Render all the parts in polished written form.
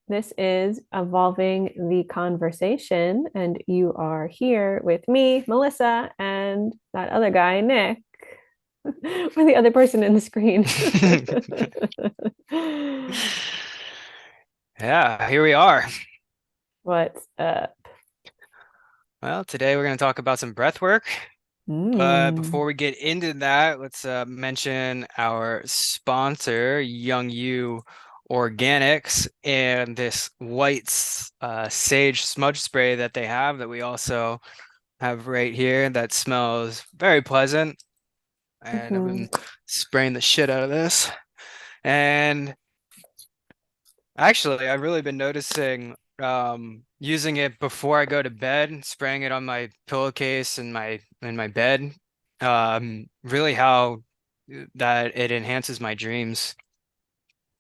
This is Evolving the Conversation, and you are here with me, Melissa, and that other guy, Nick, or the other person in the screen. Yeah, here we are. What's up? Well, today we're going to talk about some breath work. But Mm. before we get into that, let's mention our sponsor, Young You Organics, and this sage smudge spray that they have that we also have right here that smells very pleasant. And I've Mhm. been spraying the shit out of this. And actually, I've really been noticing using it before I go to bed, spraying it on my pillowcase and my bed. Really how that it enhances my dreams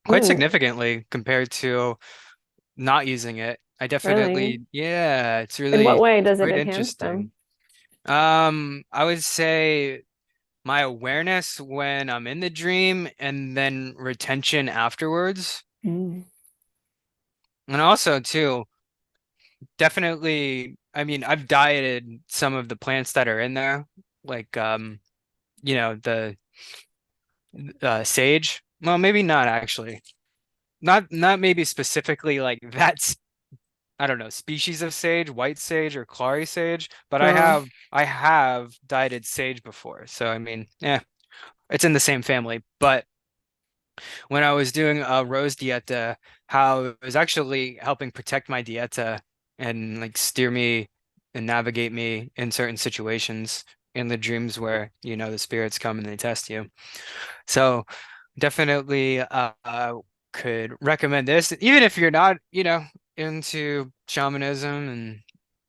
quite Mm, significantly compared to not using it. I really? definitely, yeah, it's In what really way does it quite enhance them? interesting. I would say my awareness when I'm in the dream and then retention afterwards. Mm. And also too, definitely, I mean, I've dieted some of the plants that are in there, like the sage. Well, maybe not actually. Not maybe specifically like that's I don't know, species of sage, white sage or clary sage, but I Oh, have I have dieted sage before. So I mean, yeah, it's in the same family. But when I was doing a rose dieta, how it was actually helping protect my dieta and like steer me and navigate me in certain situations in the dreams where, the spirits come and they test you. So definitely could recommend this, even if you're not, into shamanism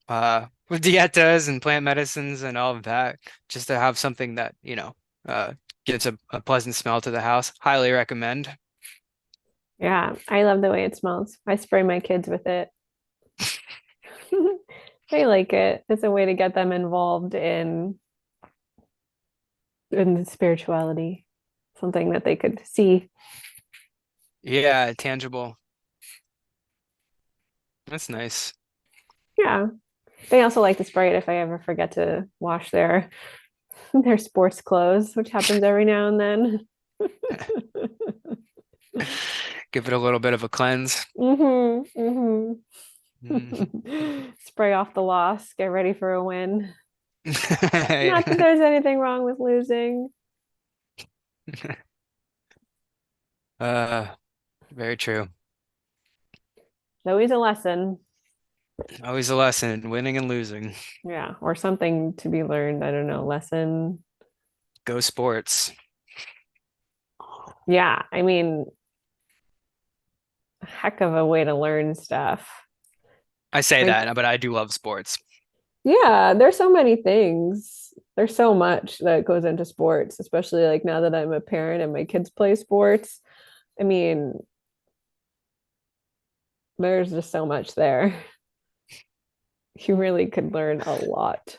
and with dietas and plant medicines and all of that, just to have something that, gives a pleasant smell to the house. Highly recommend. yeah. I love the way it smells. I spray my kids with it. They like it. It's a way to get them involved in spirituality, something that they could see. Yeah, tangible. That's nice. Yeah. They also like to spray it if I ever forget to wash their sports clothes, which happens every now and then. Give it a little bit of a cleanse. Mhm. Spray off the loss, get ready for a win. Not that Yeah. there's anything wrong with losing. Uh, very true. It's always a lesson. Always a lesson, winning and losing. Yeah, or something to be learned. I don't know, lesson. Go sports. Yeah, I mean, heck of a way to learn stuff. I say Like, that, but I do love sports. yeah, there's so many things. There's so much that goes into sports, especially like now that I'm a parent and my kids play sports. I mean, there's just so much there. You really could learn a lot.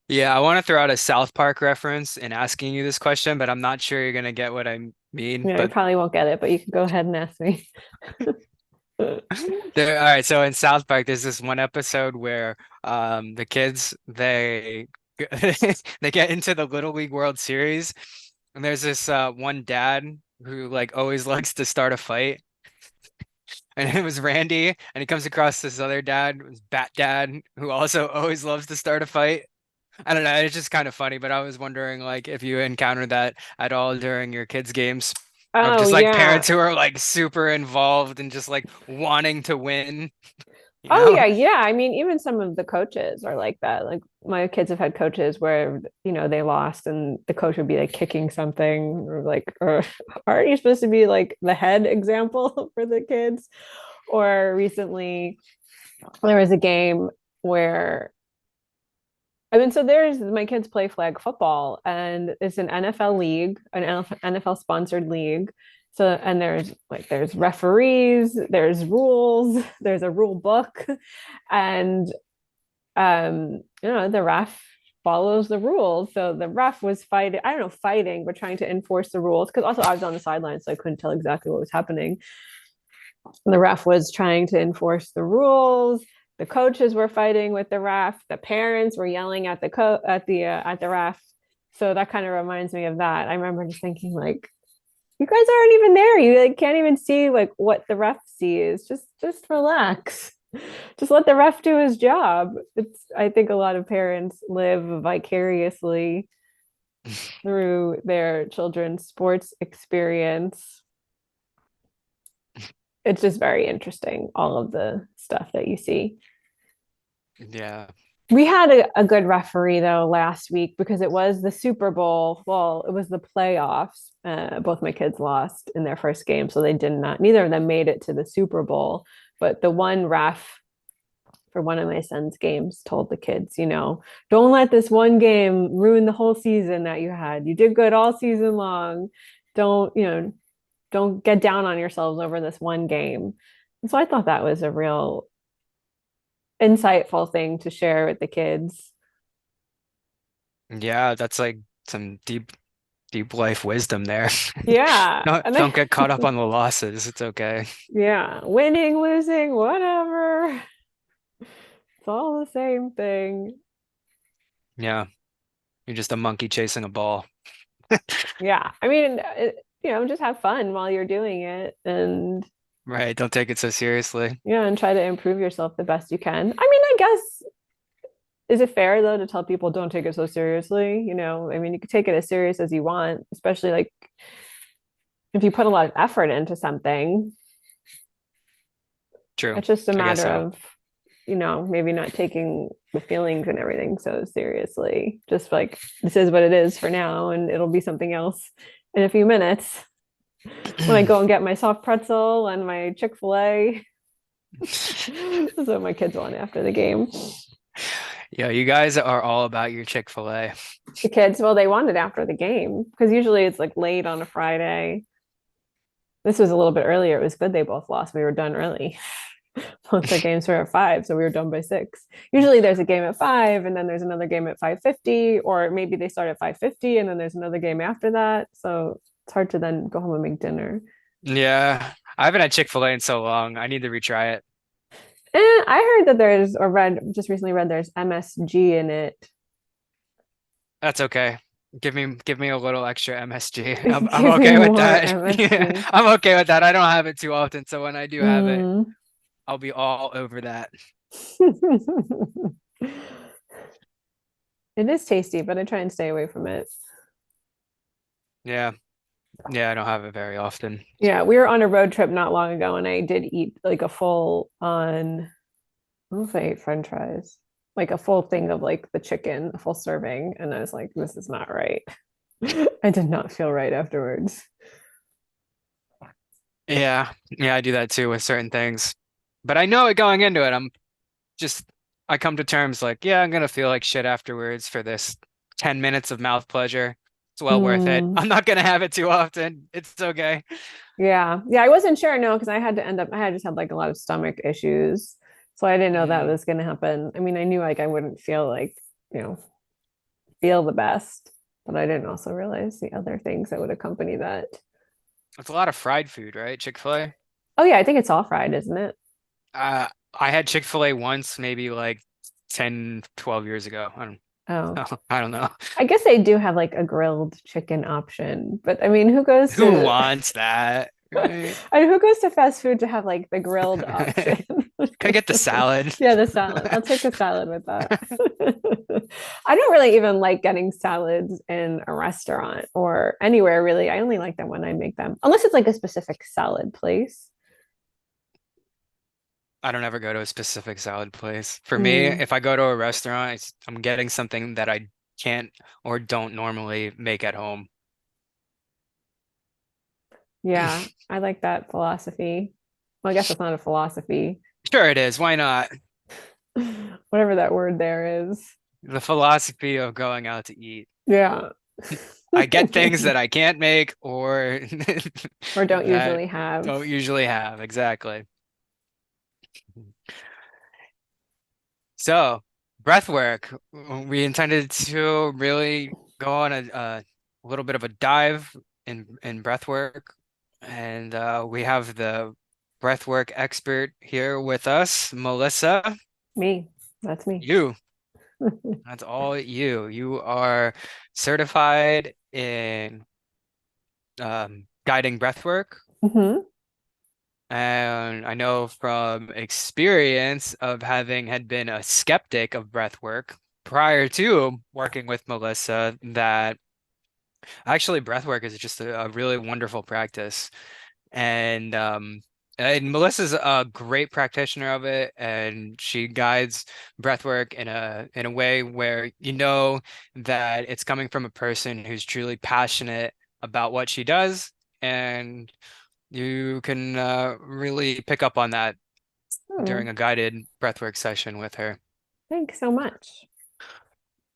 Yeah, I want to throw out a South Park reference in asking you this question, but I'm not sure you're gonna get what I mean. Yeah, you But probably won't get it, but you can go ahead and ask me. all right, so in South Park, there's this one episode where the kids they get into the Little League World Series, and there's this one dad who like always likes to start a fight, and it was Randy, and he comes across this other dad, it was Bat Dad, who also always loves to start a fight. I don't know, it's just kind of funny, but I was wondering like if you encountered that at all during your kids' games of Oh, just like yeah. parents who are like super involved and just like wanting to win, you Oh, know? yeah. Yeah. I mean, even some of the coaches are like that. Like my kids have had coaches where, they lost and the coach would be like kicking something or like, or aren't you supposed to be like the head example for the kids? Or recently there was a game where I mean, so there's my kids play flag football and it's an NFL league, an NFL sponsored league. So, and there's referees, there's rules, there's a rule book, and the ref follows the rules. So the ref was fighting, I don't know, fighting, but trying to enforce the rules. Because also I was on the sidelines, so I couldn't tell exactly what was happening. The ref was trying to enforce the rules. The coaches were fighting with the ref. The parents were yelling at the ref. So that kind of reminds me of that. I remember just thinking like, you guys aren't even there. You like can't even see like what the ref sees. Just relax. Just let the ref do his job. It's I think a lot of parents live vicariously through their children's sports experience. It's just very interesting, all of the stuff that you see. Yeah. We had a good referee though last week because it was the Super Bowl. Well, it was the playoffs. Both my kids lost in their first game, so they did not. Neither of them made it to the Super Bowl. But the one ref for one of my son's games told the kids, don't let this one game ruin the whole season that you had. You did good all season long. Don't get down on yourselves over this one game. And so I thought that was a real insightful thing to share with the kids. Yeah, that's like some deep life wisdom there. Yeah. Don't And don't get caught up on the losses. It's okay. yeah, winning, losing, whatever. It's all the same thing. Yeah. You're just a monkey chasing a ball. Yeah. I mean, just have fun while you're doing it and Right. Don't take it so seriously. and try to improve yourself the best you can. I mean, I guess is it fair though to tell people don't take it so seriously? I mean, you could take it as serious as you want, especially like if you put a lot of effort into something. True. It's just a I guess matter so. of, maybe not taking the feelings and everything so seriously. Just like this is what it is for now, and it'll be something else in a few minutes when I go and get my soft pretzel and my Chick Filet. That's what my kids want after the game. Yeah, you guys are all about your Chick-fil-A. The kids, well, they want it after the game because usually it's like late on a Friday. This was a little bit earlier. It was good they both lost. We were done early. Both their games were at 5, so we were done by 6. Usually there's a game at 5 and then there's another game at 5:50, or maybe they start at 5:50 and then there's another game after that. So it's hard to then go home and make dinner. Yeah. I haven't had Chick-fil-A in so long. I need to retry it. And I heard that there's, or read, just recently read there's MSG in it. That's okay. Give me a little extra MSG. I'm Give me okay with more that. Yeah, MSG. I'm okay with that. I don't have it too often, so when I do have it, Mm. I'll be all over that. It is tasty, but I try and stay away from it. Yeah. Yeah, I don't have it very often. Yeah, we were on a road trip not long ago, and I did eat like a full on, I don't know if I ate French fries, like a full thing of like the chicken, a full serving, and I was like, this is not right. I did not feel right afterwards. Yeah. Yeah, I do that too with certain things. But I know it going into it. Just I come to terms like, yeah, I'm gonna feel like shit afterwards for this 10 minutes of mouth pleasure. It's well worth it. Mm, I'm not gonna have it too often. It's okay. yeah, yeah, I wasn't sure, no, because I had just had like a lot of stomach issues, so I didn't know that Mm, was going to happen. I mean, I knew like I wouldn't feel like, you know, feel the best, but I didn't also realize the other things that would accompany that. it's a lot of fried food, right? Chick-fil-A. Oh yeah, I think it's all fried, isn't it? I had Chick-fil-A once, maybe like 10, 12 years ago. I don't Oh, know. I don't know. I guess they do have like a grilled chicken option, but I mean, who goes Who to wants that? Right? I mean, who goes to fast food to have like the grilled option? Can I get the salad? Yeah, the salad. I'll take a salad with that. I don't really even like getting salads in a restaurant or anywhere really. I only like them when I make them, unless it's like a specific salad place. I don't ever go to a specific salad place. For me, Mm, if I go to a restaurant, I'm getting something that I can't or don't normally make at home. yeah, I like that philosophy. Well, I guess it's not a philosophy, Sure it is. Why not? whatever that word there is. The philosophy of going out to eat. Yeah. I get things that I can't make or Or don't that usually have. don't usually have. Exactly. So, breath work. We intended to really go on a little bit of a dive in breath work, and we have the breathwork expert here with us, Melissa. Me. That's me. You, that's all you. You are certified in guiding breathwork. Hmm. And I know from experience of having had been a skeptic of breathwork prior to working with Melissa that actually breathwork is just a really wonderful practice. And Melissa's a great practitioner of it, and she guides breathwork in a way where you know that it's coming from a person who's truly passionate about what she does, and you can really pick up on that Oh, during a guided breathwork session with her. thanks so much.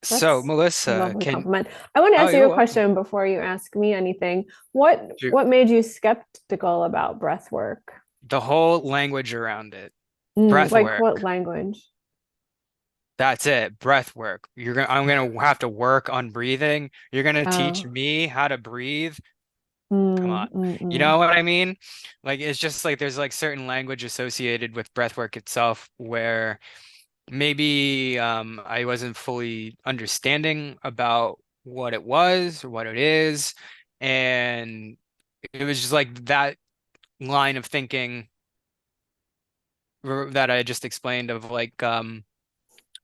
So, That's a Melissa, lovely can compliment. I want to oh, ask you you're a welcome. question before you ask me anything. What Shoot. what made you skeptical about breath work? The whole language around it, Like breathwork. what language? That's it, breath work. I'm gonna have to work on breathing. You're gonna teach Oh, me how to breathe. Come mm, on. mm, You mm. know what I mean? Like it's just like there's like certain language associated with breath work itself where maybe I wasn't fully understanding about what it was or what it is. And it was just like that line of thinking that I just explained of like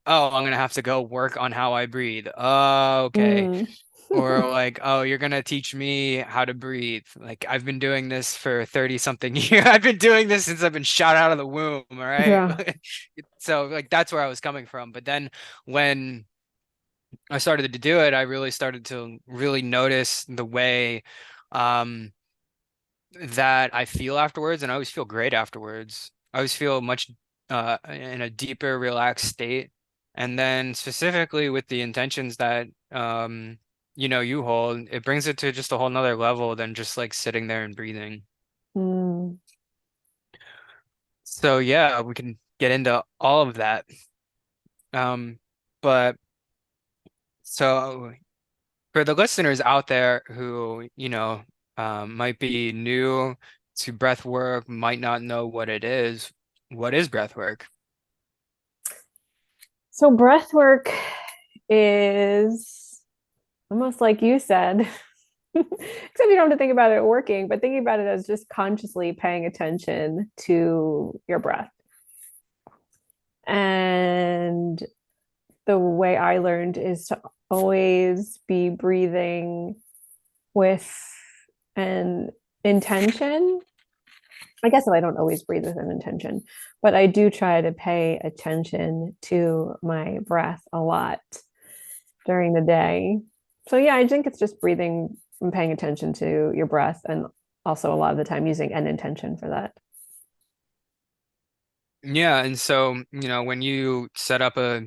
oh, I'm gonna have to go work on how I breathe. Oh, okay. Mm. Or like, oh, you're gonna teach me how to breathe. Like I've been doing this for 30 something years. I've been doing this since I've been shot out of the womb, all right? Yeah. So like that's where I was coming from. But then when I started to do it, I really started to really notice the way um that I feel afterwards, and I always feel great afterwards. I always feel much in a deeper, relaxed state. And then specifically with the intentions that you hold, it brings it to just a whole nother level than just like sitting there and breathing. Mm. So yeah, we can get into all of that. Um, but so for the listeners out there who, might be new to breath work, might not know what is breath work? So breath work is almost like you said, except you don't have to think about it working, but thinking about it as just consciously paying attention to your breath. And the way I learned is to always be breathing with an intention. I guess I don't always breathe with an intention, but I do try to pay attention to my breath a lot during the day. So yeah, I think it's just breathing and paying attention to your breath, and also a lot of the time using an intention for that. Yeah, and so, when you set up a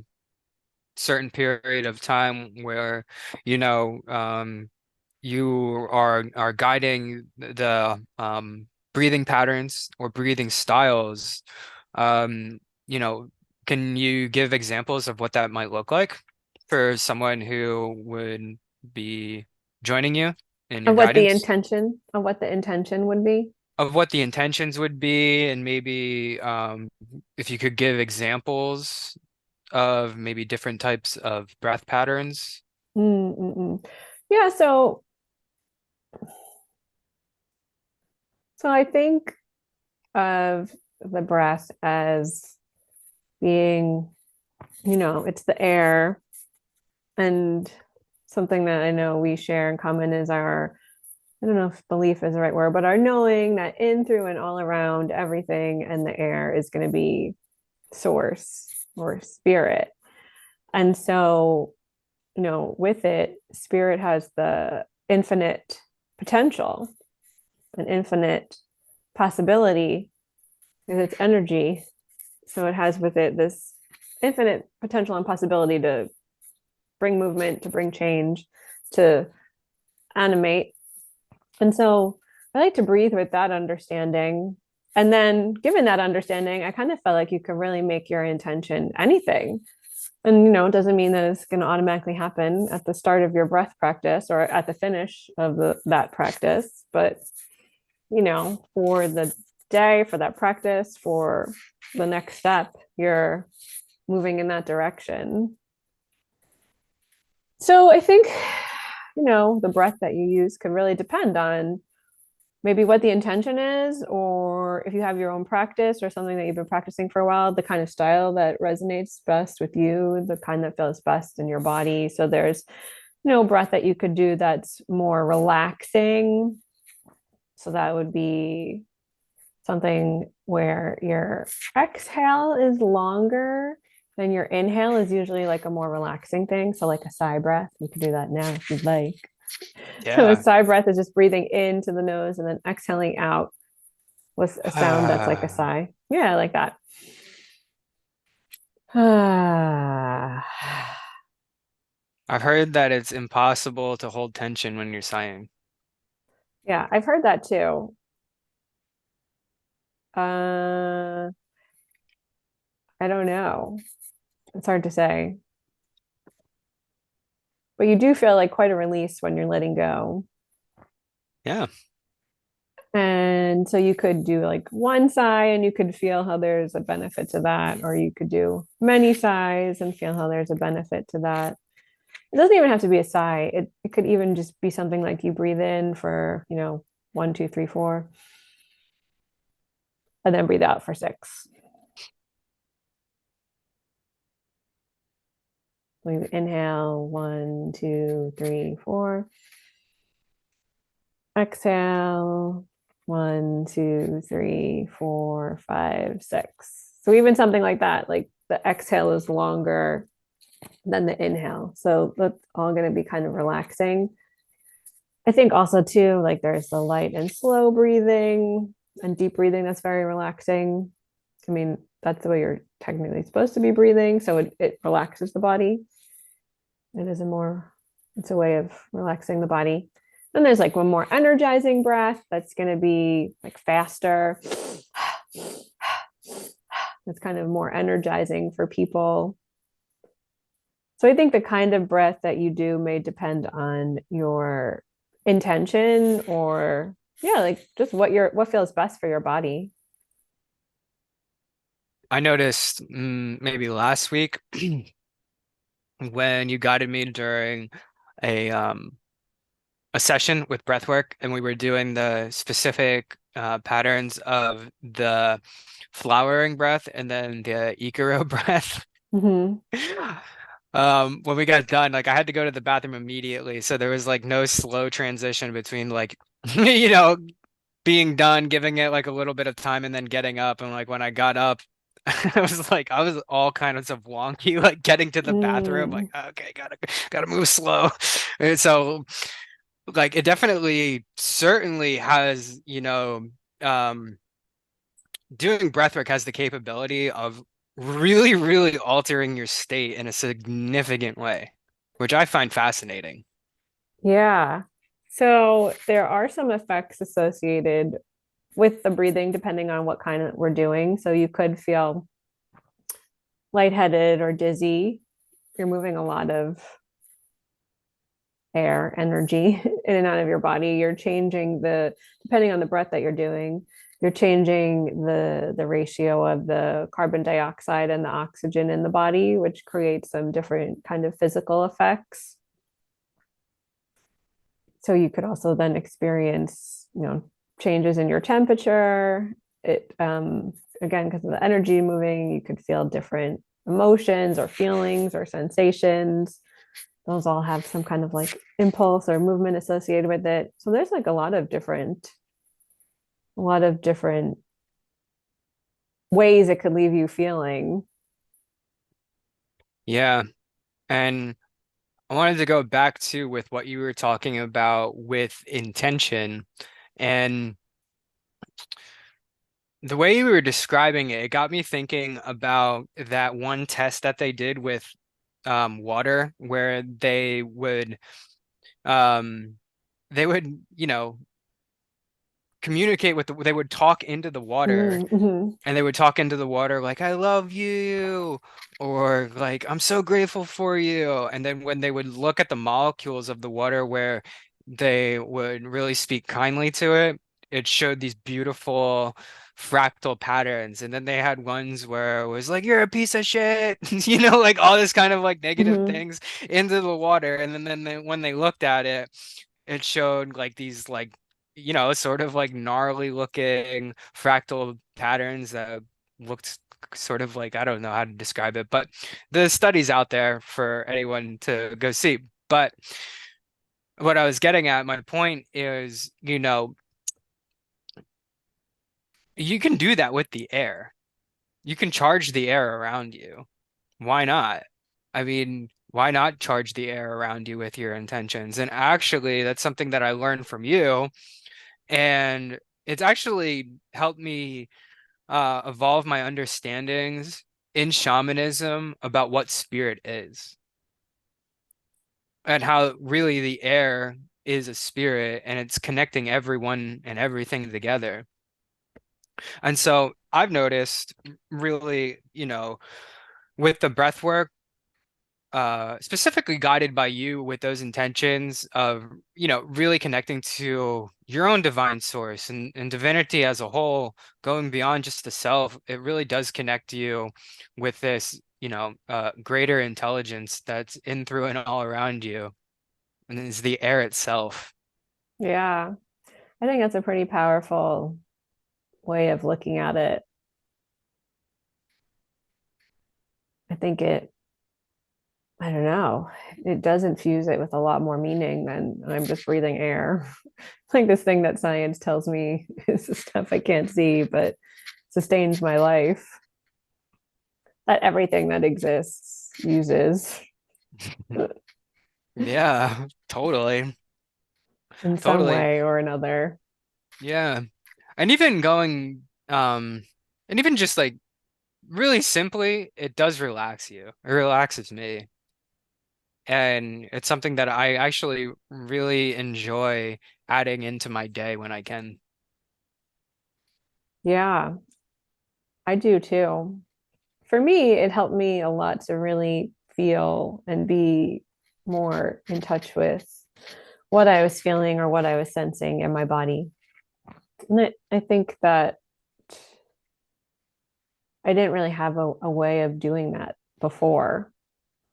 certain period of time where, you know, you are guiding the breathing patterns or breathing styles, um, you know, can you give examples of what that might look like for someone who would be joining you in your Of what the guidance? intention of what the intention would be. Of what the intentions would be, and maybe if you could give examples of maybe different types of breath patterns. Mm-mm-mm. Yeah, so I think of the breath as being, it's the air, and something that I know we share in common is our, I don't know if belief is the right word, but our knowing that in, through, and all around everything and the air is going to be source or spirit. And so, with it, spirit has the infinite potential and infinite possibility because it's energy. So it has with it this infinite potential and possibility to bring movement, to bring change, to animate. And so I like to breathe with that understanding. And then, given that understanding, I kind of felt like you could really make your intention anything. And, it doesn't mean that it's going to automatically happen at the start of your breath practice or at the finish of that practice. But, for the day, for that practice, for the next step, you're moving in that direction. So I think, the breath that you use can really depend on maybe what the intention is, or if you have your own practice or something that you've been practicing for a while, the kind of style that resonates best with you, the kind that feels best in your body. So there's, breath that you could do that's more relaxing. So that would be something where your exhale is longer than your inhale is usually like a more relaxing thing. So like a sigh breath, you could do that now if you'd like. So a Yeah. sigh breath is just breathing into the nose and then exhaling out with a sound that's like a sigh. Yeah, like that. I've heard that it's impossible to hold tension when you're sighing. Yeah, I've heard that too. Uh, I don't know. It's hard to say. But you do feel like quite a release when you're letting go. Yeah. And so you could do like one sigh and you could feel how there's a benefit to that, or you could do many sighs and feel how there's a benefit to that. It doesn't even have to be a sigh. It could even just be something like you breathe in for, 1, 2, 3, 4, and then breathe out for 6. We inhale 1, 2, 3, 4. Exhale 1, 2, 3, 4, 5, 6. So even something like that, like the exhale is longer than the inhale. So that's all going to be kind of relaxing. I think also too, like there's the light and slow breathing and deep breathing that's very relaxing. I mean, that's the way you're technically supposed to be breathing. So it relaxes the body. It is it's a way of relaxing the body. Then there's like one more energizing breath that's going to be like faster. It's kind of more energizing for people. So I think the kind of breath that you do may depend on your intention, or yeah, like just what feels best for your body. I noticed maybe last week when you guided me during a um a session with breathwork and we were doing the specific patterns of the flowering breath and then the Ikaro breath. Mm-hmm. When we got done, like I had to go to the bathroom immediately, so there was like no slow transition between like you know being done, giving it like a little bit of time, and then getting up. And like when I got up, I was all kinds of wonky, like getting to the bathroom, like Mm. okay, gotta move slow. And so like it definitely certainly has, um doing breathwork has the capability of really, really altering your state in a significant way, which I find fascinating. Yeah. So there are some effects associated with the breathing, depending on what kind of we're doing. So you could feel lightheaded or dizzy. You're moving a lot of air, energy in and out of your body. You're changing depending on the breath that you're doing, you're changing the ratio of the carbon dioxide and the oxygen in the body, which creates some different kind of physical effects. So you could also then experience, changes in your temperature. It again, because of the energy moving, you could feel different emotions or feelings or sensations. Those all have some kind of like impulse or movement associated with it. So there's like a lot of different ways it could leave you feeling. Yeah. And I wanted to go back to with what you were talking about with intention and the way you were describing it, it got me thinking about that one test that they did with water where um they would, communicate with they would talk into the water Mm-hmm. and they would talk into the water like I love you or like I'm so grateful for you. And then when they would look at the molecules of the water where they would really speak kindly to it, it showed these beautiful fractal patterns. And then they had ones where it was like, you're a piece of shit, like all this kind of like negative Hmm. things into the water. And then when they looked at it, it showed like these like, sort of like gnarly looking fractal patterns that looked sort of like, I don't know how to describe it, but the study's out there for anyone to go see. But what I was getting at, my point is, you can do that with the air. You can charge the air around you. Why not? I mean, why not charge the air around you with your intentions? And actually, that's something that I learned from you. And it's actually helped me evolve my understandings in shamanism about what spirit is and how really the air is a spirit and it's connecting everyone and everything together. And so I've noticed really, with the breath work, specifically guided by you with those intentions of, really connecting to your own divine source and divinity as a whole, going beyond just the self, it really does connect you with this, greater intelligence that's in through and all around you, and is the air itself. Yeah, I think that's a pretty powerful way of looking at it. I think I don't know, it does infuse it with a lot more meaning than I'm just breathing air. Like this thing that science tells me is the stuff I can't see, but sustains my life, that everything that exists uses Yeah, totally. in some Totally. way or another. Yeah. And even going, and even just like really simply, it does relax you. It relaxes me. And it's something that I actually really enjoy adding into my day when I can. Yeah, I do too. For me, it helped me a lot to really feel and be more in touch with what I was feeling or what I was sensing in my body. And I think that I didn't really have a way of doing that before.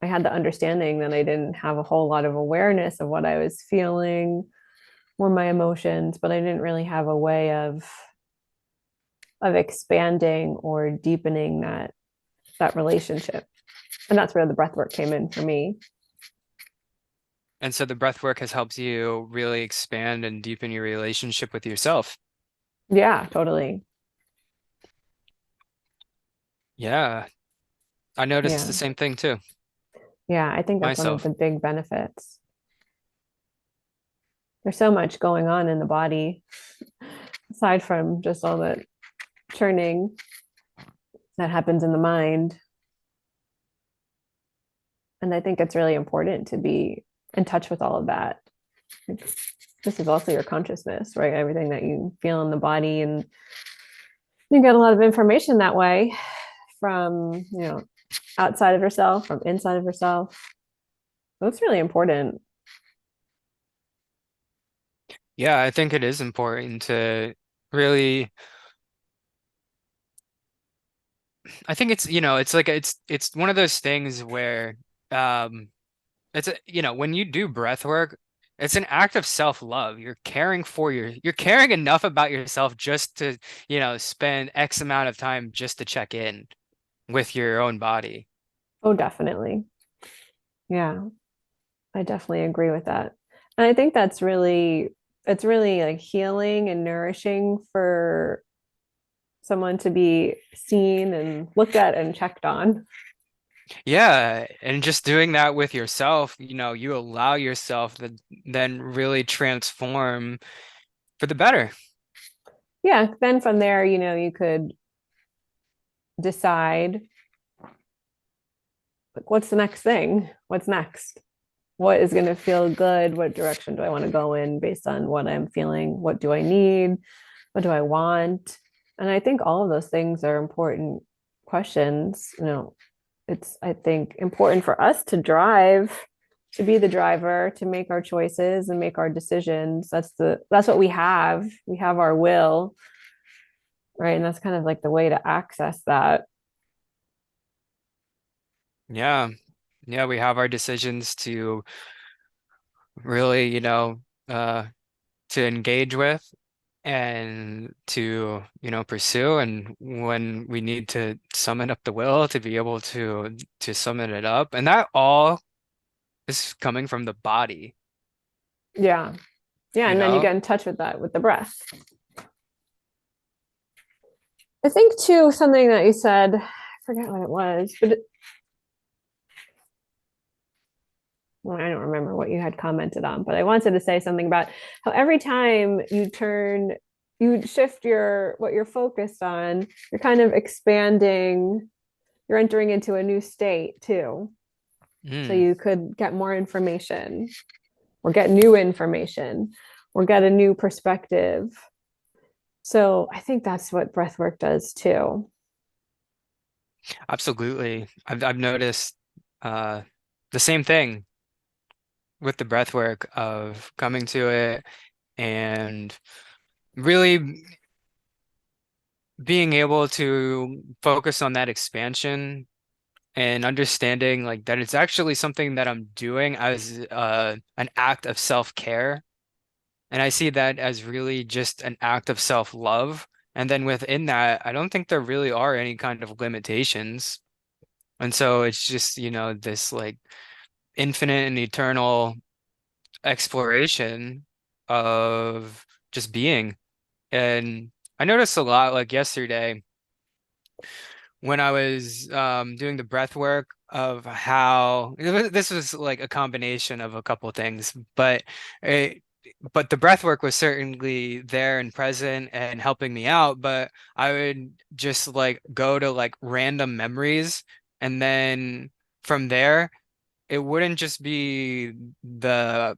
I had the understanding that I didn't have a whole lot of awareness of what I was feeling or my emotions, but I didn't really have a way of expanding or deepening that relationship. And that's where the breath work came in for me. And so the breath work has helped you really expand and deepen your relationship with yourself. Yeah, totally. Yeah, I noticed Yeah. the same thing too, Yeah, I think that's one of myself. the big benefits. There's so much going on in the body aside from just all the churning that happens in the mind. And I think it's really important to be in touch with all of that. Like, this is also your consciousness, right? Everything that you feel in the body, and you get a lot of information that way from, outside of yourself, from inside of yourself. That's really important. Yeah, I think it is important to really, I think it's, it's like it's one of those things where um when you do breath work, it's an act of self-love. You're caring enough about yourself just to, spend X amount of time just to check in with your own body. Oh, definitely. Yeah, I definitely agree with that. And I think it's really like healing and nourishing for someone to be seen and looked at and checked on. Yeah, and just doing that with yourself, you allow yourself to then really transform for the better. Yeah, then from there, you could decide like what's the next thing? What's next? What is going to feel good? What direction do I want to go in based on what I'm feeling? What do I need? What do I want? And I think all of those things are important questions. It's, I think, important for us to be the driver, to make our choices and make our decisions. That's what we have. We have our will. right? And that's kind of like the way to access that. Yeah. Yeah, we have our decisions to really, uh, to engage with and to, pursue. And when we need to summon up the will to be able to summon it up. And that all is coming from the body, Yeah. Yeah. you And then you know? get in touch with that with the breath. I think too, something that you said, I forget what it was, but well, I don't remember what you had commented on, but I wanted to say something about how every time you shift what you're focused on, you're kind of expanding, you're entering into a new state too. So Mm, you could get more information or get new information or get a new perspective. So I think that's what breath work does too. absolutely. I've noticed uh the same thing with the breath work of coming to it and really being able to focus on that expansion and understanding like that it's actually something that I'm doing as an act of self-care. And I see that as really just an act of self-love. And then within that, I don't think there really are any kind of limitations. And so it's just, this like infinite and eternal exploration of just being. And I noticed a lot like yesterday when I was doing the breath work of how this was like a combination of a couple things, it, but the breath work was certainly there and present and helping me out. But I would just like go to like random memories, and then from there, it wouldn't just be the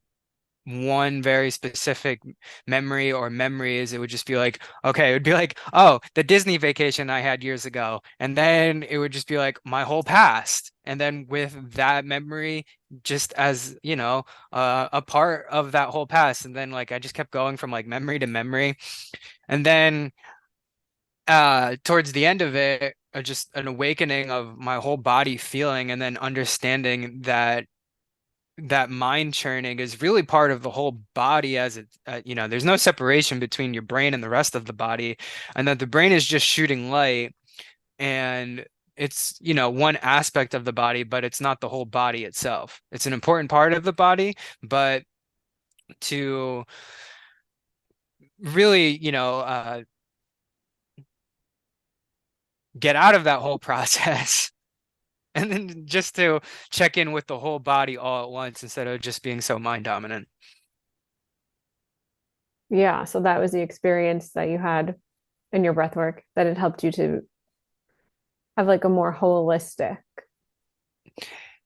one very specific memory or memories. It would just be like, okay, it would be like, oh, the Disney vacation I had years ago. And then it would just be like my whole past. And then with that memory, just as, a part of that whole past. And then like I just kept going from like memory to memory. And then towards the end of it, just an awakening of my whole body feeling and then understanding that mind churning is really part of the whole body as there's no separation between your brain and the rest of the body, and that the brain is just shooting light and it's, one aspect of the body, but it's not the whole body itself. It's an important part of the body, but to really, get out of that whole process and then just to check in with the whole body all at once instead of just being so mind dominant. Yeah. So that was the experience that you had in your breath work that it helped you to have like a more holistic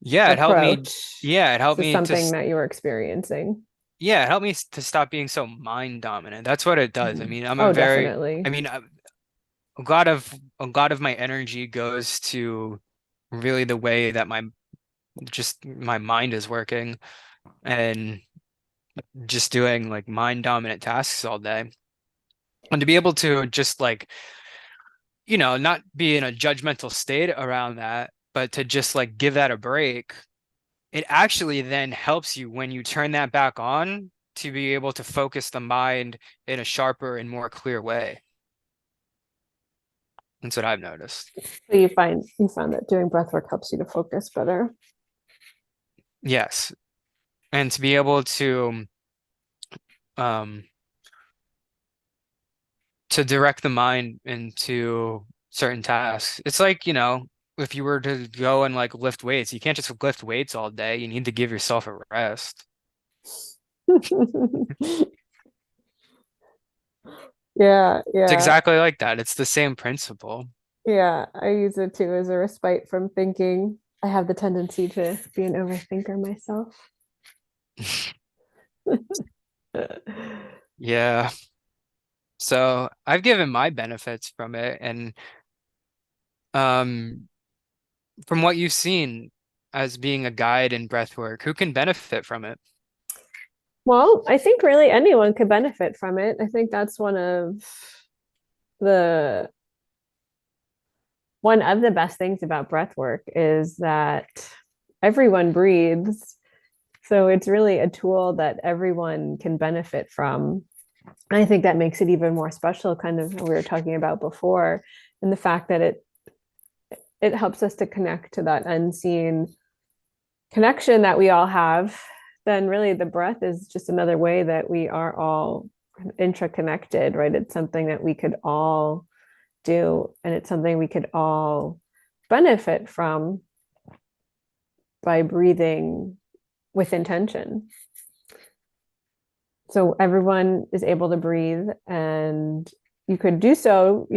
Yeah, it helped me. approach Yeah, it helped to me to something that you were experiencing. Yeah, it helped me to stop being so mind dominant. That's what it does. I Mhm. mean, Oh, definitely. I mean, a lot of my energy goes to really the way that my mind is working and just doing like mind dominant tasks all day. And to be able to just like, not be in a judgmental state around that, but to just like give that a break, it actually then helps you when you turn that back on to be able to focus the mind in a sharper and more clear way. That's what I've noticed. So you found that doing breath work helps you to focus better. Yes. And to be able um to direct the mind into certain tasks. It's like, if you were to go and like lift weights, you can't just lift weights all day. You need to give yourself a rest. Yeah, It's yeah, exactly like that. It's the same principle. yeah. I use it too as a respite from thinking. I have the tendency to be an overthinker myself. Yeah. So I've given my benefits from it, and um from what you've seen as being a guide in breathwork, who can benefit from it? Well, I think really anyone could benefit from it. I think that's one of the one of the best things about breath work is that everyone breathes. So it's really a tool that everyone can benefit from. And I think that makes it even more special, kind of what we were talking about before, and the fact that it helps us to connect to that unseen connection that we all have. Then really the breath is just another way that we are all intraconnected, right? It's something that we could all do, and it's something we could all benefit from by breathing with intention. So everyone is able to breathe, and you could do so,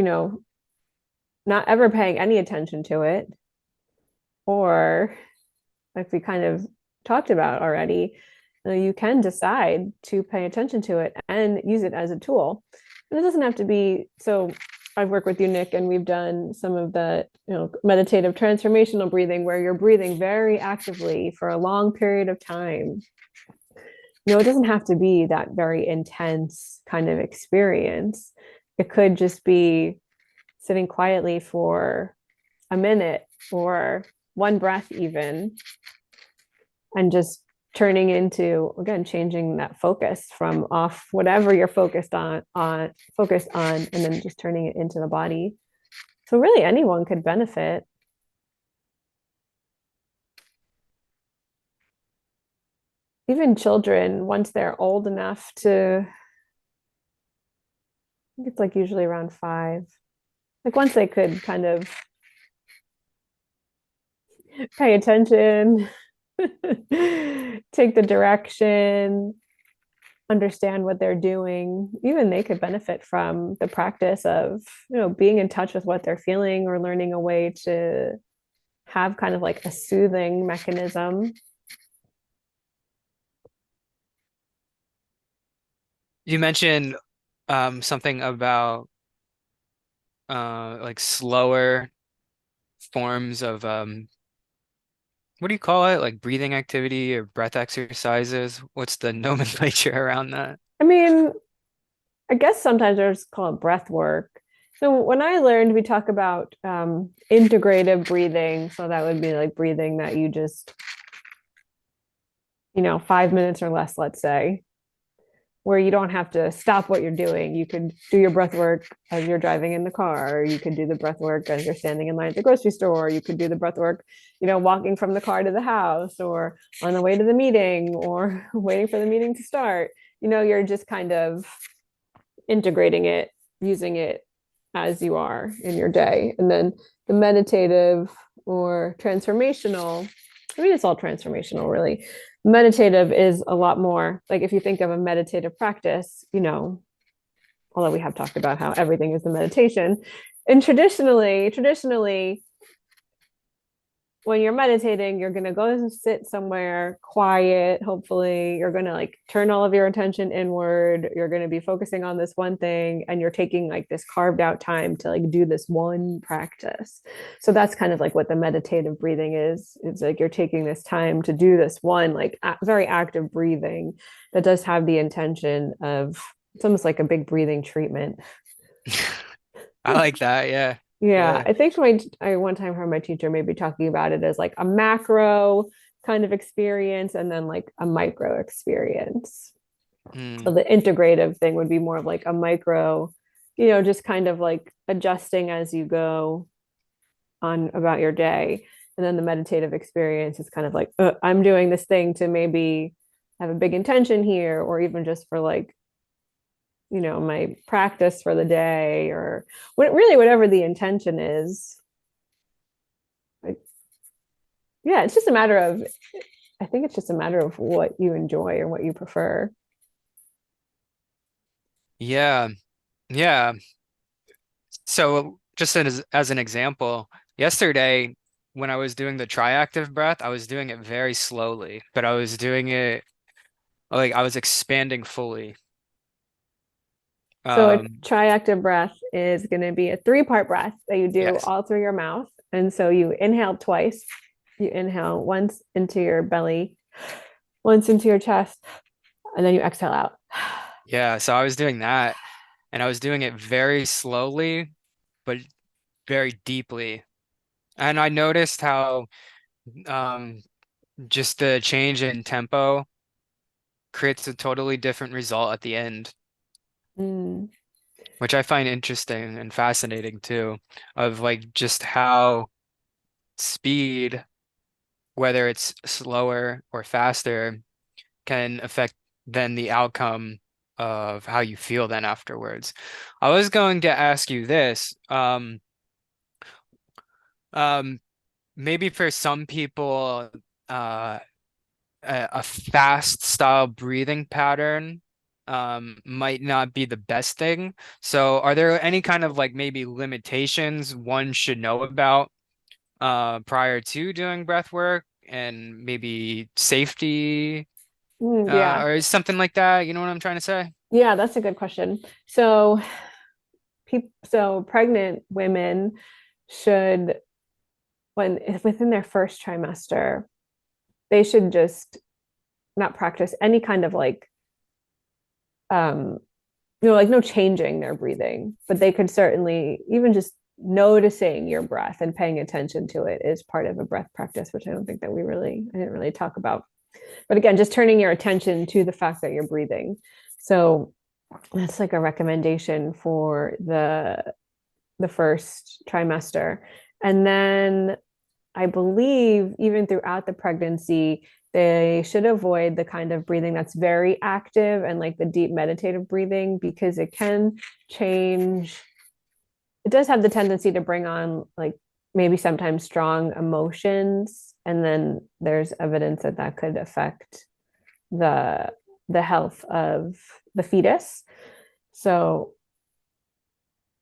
not ever paying any attention to it, or like we kind of talked about already, you can decide to pay attention to it and use it as a tool. And it doesn't have to be so. I've worked with you, Nick, and we've done some of the meditative transformational breathing where you're breathing very actively for a long period of time. It doesn't have to be that very intense kind of experience. It could just be sitting quietly for a minute or one breath even, and just turning into, again, changing that focus from off whatever you're focused on, and then just turning it into the body. So really anyone could benefit. Even children, once they're old enough to, I think it's like usually around 5, like once they could kind of pay attention, take the direction, understand what they're doing, even they could benefit from the practice of, being in touch with what they're feeling, or learning a way to have kind of like a soothing mechanism. You mentioned something about like slower forms of what do you call it? Like breathing activity or breath exercises? What's the nomenclature around that? I mean, I guess sometimes there's called breath work. So when I learned, we talk about integrative breathing. So that would be like breathing that you just, 5 minutes or less, let's say, where you don't have to stop what you're doing. You could do your breath work as you're driving in the car. You could do the breath work as you're standing in line at the grocery store. You could do the breath work, walking from the car to the house, or on the way to the meeting, or waiting for the meeting to start. You're just kind of integrating it, using it as you are in your day. And then the meditative or transformational, I mean, it's all transformational, really. Meditative is a lot more like, if you think of a meditative practice, although we have talked about how everything is a meditation. And traditionally, when you're meditating, you're going to go and sit somewhere quiet. Hopefully, you're going to like turn all of your attention inward. You're going to be focusing on this one thing, and you're taking like this carved out time to like do this one practice. So that's kind of like what the meditative breathing is. It's like you're taking this time to do this one like very active breathing that does have the intention of, it's almost like a big breathing treatment. I like that. Yeah. Yeah, Yeah. I think I one time heard my teacher maybe talking about it as like a macro kind of experience, and then like a micro experience. So Mm. the integrative thing would be more of like a micro, just kind of like adjusting as you go on about your day. And then the meditative experience is kind of like, I'm doing this thing to maybe have a big intention here, or even just for like, my practice for the day, or really whatever the intention is. Like, yeah, it's just a matter of, I think it's just a matter of what you enjoy or what you prefer. Yeah. Yeah. So just as an example, yesterday when I was doing the triactive breath, I was doing it very slowly, but I was doing it like I was expanding fully. So a Um, triactive breath is going to be a 3-part breath that you do yes. all through your mouth. And so you inhale twice. You inhale once into your belly, once into your chest, and then you exhale out. Yeah, so I was doing that. and I was doing it very slowly, but very deeply. And I noticed how um, just the change in tempo creates a totally different result at the end, Mm, which I find interesting and fascinating too, of like just how speed, whether it's slower or faster, can affect then the outcome of how you feel then afterwards. I was going to ask you this, um, maybe for some people, uh, a fast style breathing pattern might not be the best thing. So are there any kind of like maybe limitations one should know about prior to doing breath work and maybe safety yeah. or something like that? You know what I'm trying to say? Yeah, that's a good question. So so pregnant women should, when within their first trimester, they should just not practice any kind of like um like no changing their breathing, but they could certainly even just noticing your breath and paying attention to it is part of a breath practice, which I don't think that I didn't really talk about. But again, just turning your attention to the fact that you're breathing. So that's like a recommendation for the first trimester. And then I believe even throughout the pregnancy, they should avoid the kind of breathing that's very active and like the deep meditative breathing, because it can change. It does have the tendency to bring on like maybe sometimes strong emotions. And then there's evidence that that could affect the the health of the fetus. So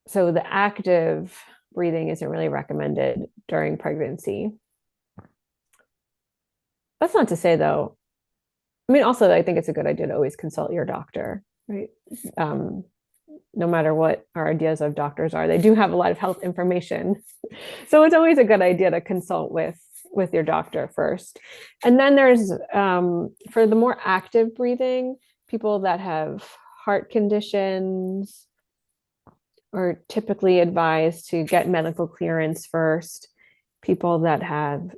so the active breathing isn't really recommended during pregnancy. That's not to say though, I mean, also, I think it's a good idea to always consult your doctor, right? Um, no matter what our ideas of doctors are, they do have a lot of health information. So it's always a good idea to consult with your doctor first. And then there's for the more active breathing, people that have heart conditions are typically advised to get medical clearance first. People that have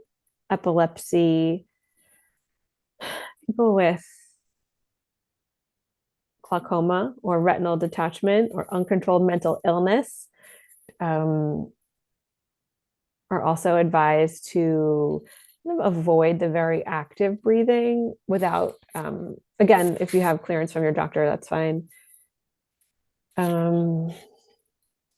epilepsy, people with glaucoma or retinal detachment or uncontrolled mental illness um, are also advised to kind of avoid the very active breathing without, again, if you have clearance from your doctor, that's fine. Um,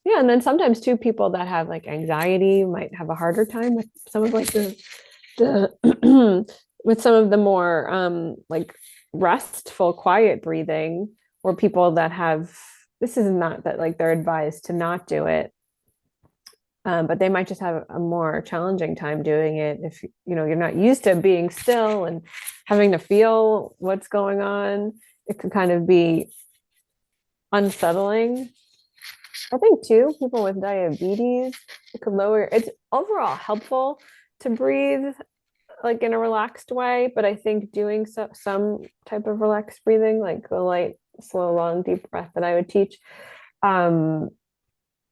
yeah, and then sometimes too, people that have like anxiety might have a harder time with some of like the with some of the more like restful, quiet breathing, or people that have, this is not that like they're advised to not do it, but they might just have a more challenging time doing it if you're not used to being still and having to feel what's going on. It can kind of be unsettling. I think too, people with diabetes, it could lower, it's overall helpful to breathe like in a relaxed way, but I think doing some type of relaxed breathing, like the light, slow, long, deep breath that I would teach, um,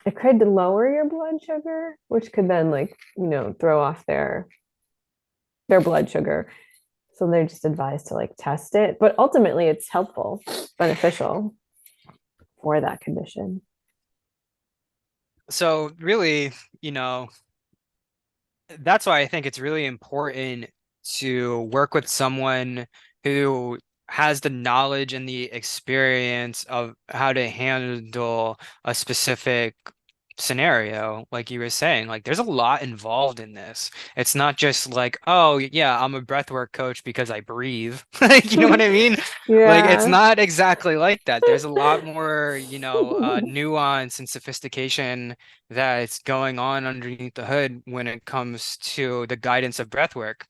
it could lower your blood sugar, which could then like, throw off their blood sugar. So they're just advised to like test it. But ultimately it's helpful, beneficial for that condition. So really, you know, that's why I think it's really important to work with someone who has the knowledge and the experience of how to handle a specific scenario. Like you were saying, like there's a lot involved in this. It's not just like, oh yeah, I'm a breathwork coach because I breathe. Like, you know what I mean? Like it's Yeah. not exactly like that. There's a lot more, nuance and sophistication that's going on underneath the hood when it comes to the guidance of breathwork.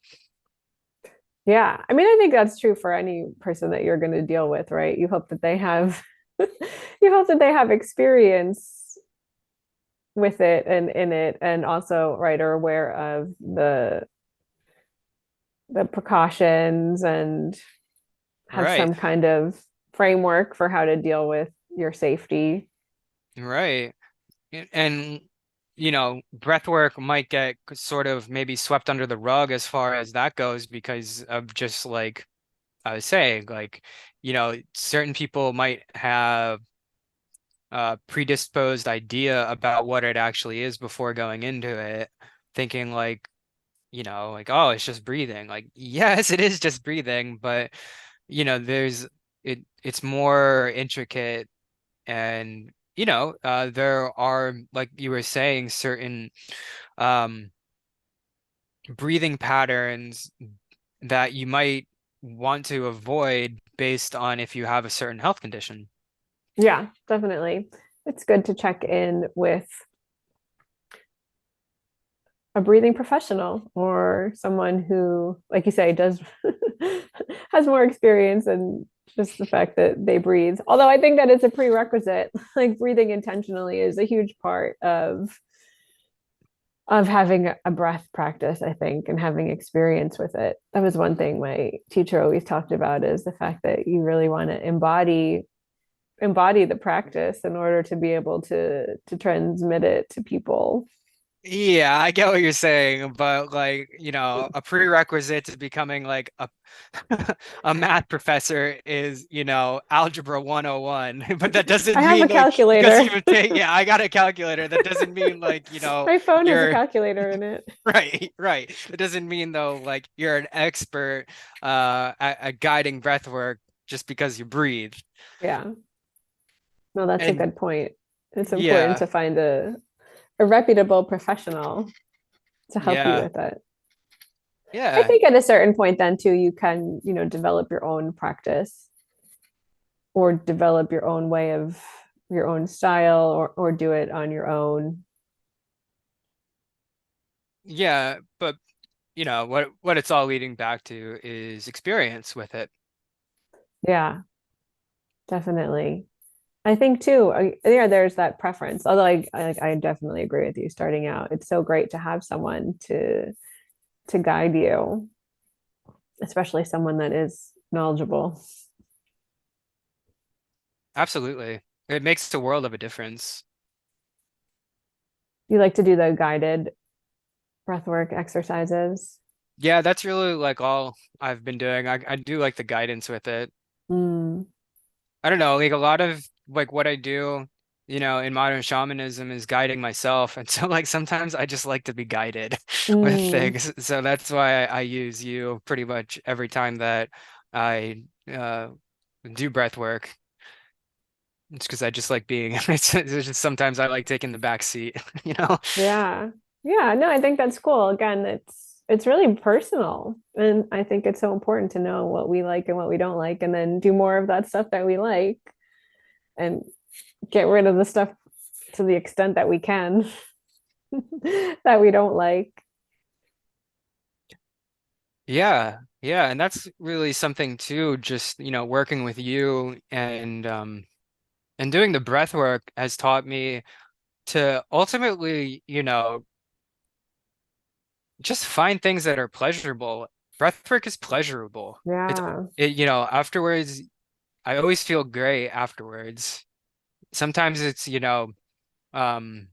Yeah. I mean, I think that's true for any person that you're going to deal with, right? You hope that they have you hope that they have experience with it and in it, and also, right, are aware of the precautions and have Right. some kind of framework for how to deal with your safety. Right. And breath work might get sort of maybe swept under the rug as far as that goes because of just like I was saying, like, certain people might have a predisposed idea about what it actually is before going into it, thinking like, like, oh, it's just breathing. Like, yes, it is just breathing, but there's it's more intricate and there are, like you were saying, certain um breathing patterns that you might want to avoid based on if you have a certain health condition. Yeah, definitely. It's good to check in with a breathing professional or someone who, like you say, does has more experience and just the fact that they breathe. Although I think that it's a prerequisite. Like breathing intentionally is a huge part of having a breath practice, I think, and having experience with it. That was one thing my teacher always talked about is the fact that you really want to embody the practice in order to be able to transmit it to people. Yeah, I get what you're saying, but like, a prerequisite to becoming like a a math professor is, algebra 101. But that I doesn't have a mean like because calculator. you take, yeah, I got a calculator. That doesn't mean like, My phone has a you're calculator in it. right, right. It doesn't mean though like you're an expert at guiding breath work just because you breathe. Yeah. No, that's a And good point. It's important yeah, to find a reputable professional to help you yeah, with it. I yeah. think at a certain point then too, you can, develop your own practice or develop your own way of your own style or do it on your own. Yeah, but what it's all leading back to is experience with it. Yeah, definitely. I think too, yeah, there's that preference. Although I definitely agree with you starting out. It's so great to have someone to guide you, especially someone that is knowledgeable. Absolutely. It makes a world of a difference. You like to do the guided breathwork exercises. Yeah, that's really like all I've been doing. I do like the guidance with it. Mm, I don't know, like a lot of like what I do, in modern shamanism is guiding myself. And so like sometimes I just like to be guided with mm, things. So that's why I use you pretty much every time that I do breath work. It's because I just like being it's just sometimes I like taking the back seat, you know? yeah. Yeah, no, I think that's cool. Again, it's really personal. And I think it's so important to know what we like and what we don't like, and then do more of that stuff that we like and get rid of the stuff to the extent that we can that we don't like. Yeah, yeah, and that's really something too, just, working with you and doing the breath work has taught me to ultimately, just find things that are pleasurable. Breath work is pleasurable. Yeah. Afterwards, I always feel great afterwards. Sometimes um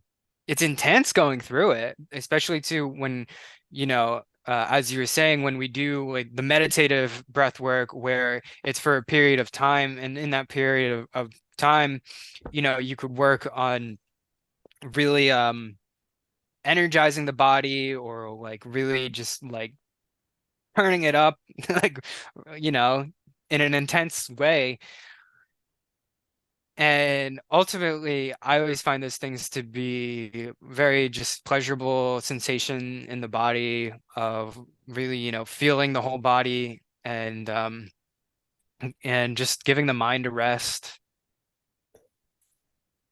it's intense going through it, especially too when as you were saying, when we do like the meditative breath work where it's for a period of time, and in that period of time you could work on really energizing the body or like really just like turning it up like you know in an intense way. And ultimately, I always find those things to be very just pleasurable sensation in the body of really, feeling the whole body and just giving the mind a rest.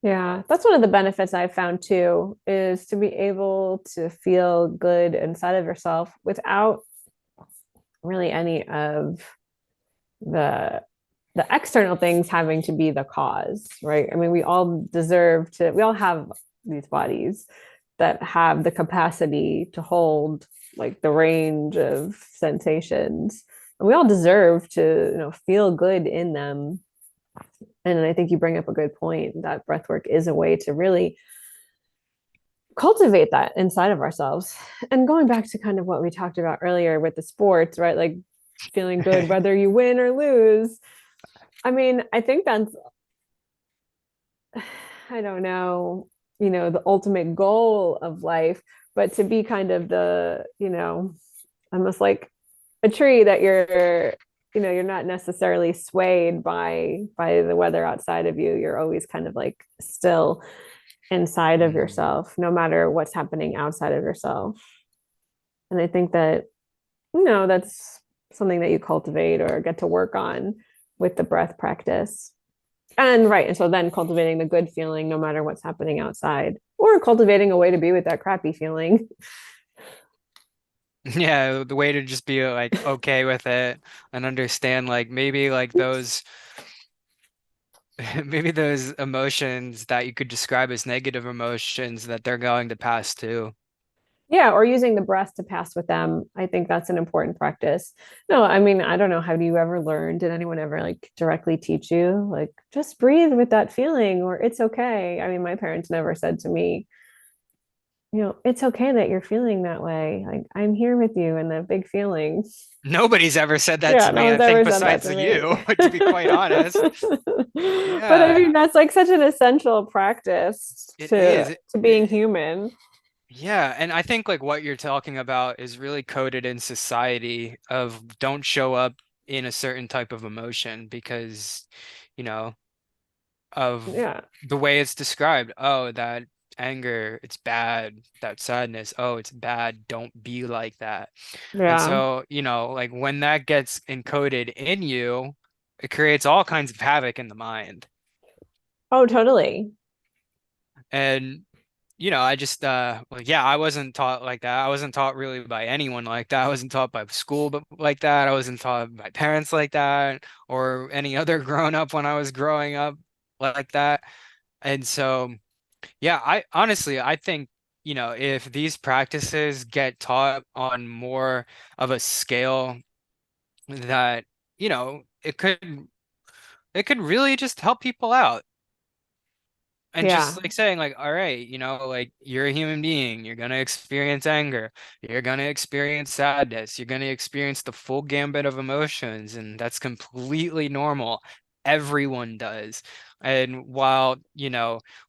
Yeah, that's one of the benefits I've found too, is to be able to feel good inside of yourself without really any of the the external things having to be the cause, right? I mean, we all have these bodies that have the capacity to hold like the range of sensations. And we all deserve to, feel good in them. And I think you bring up a good point that breath work is a way to really cultivate that inside of ourselves. And going back to kind of what we talked about earlier with the sports, right? Like feeling good whether you win or lose. I mean, I think that's, I don't know, the ultimate goal of life, but to be kind of the, almost like a tree that you're not necessarily swayed by the weather outside of you. You're always kind of like still inside of Mm. yourself, no matter what's happening outside of yourself. And I think that, that's something that you cultivate or get to work on with the breath practice. And right. And so then cultivating the good feeling, no matter what's happening outside, or cultivating a way to be with that crappy feeling. Yeah, the way to just be like okay with it and understand like maybe like those maybe those emotions that you could describe as negative emotions that they're going to pass too. Yeah. Or using the breath to pass with them. I think that's an important practice. No, I mean, I don't know. Have you ever learned? Did anyone ever like directly teach you, like, just breathe with that feeling or it's okay? I mean, my parents never said to me, it's okay that you're feeling that way. Like, I'm here with you in that big feeling. Nobody's ever said that Yeah, to no me, I one's think, ever said that besides to me. you, to be quite honest. But I mean, Yeah, that's like such an essential practice it to is. being human. Yeah, and I think like what you're talking about is really coded in society of don't show up in a certain type of emotion because, you know, of Yeah. the way it's described. Oh, that anger, it's bad. That sadness, oh, it's bad. Don't be like that. And Yeah. so, like when that gets encoded in you, it creates all kinds of havoc in the mind. Oh, totally. And I just like yeah, I wasn't taught like that. I wasn't taught really by anyone like that. I wasn't taught by school but like that. I wasn't taught by parents like that or any other grown up when I was growing up like that. And so yeah, I honestly I think, if these practices get taught on more of a scale that, it could really just help people out. And Yeah. just like saying like, all right, like you're a human being, you're gonna experience anger, you're gonna experience sadness, you're gonna experience the full gambit of emotions, and that's completely normal. Everyone does. And while,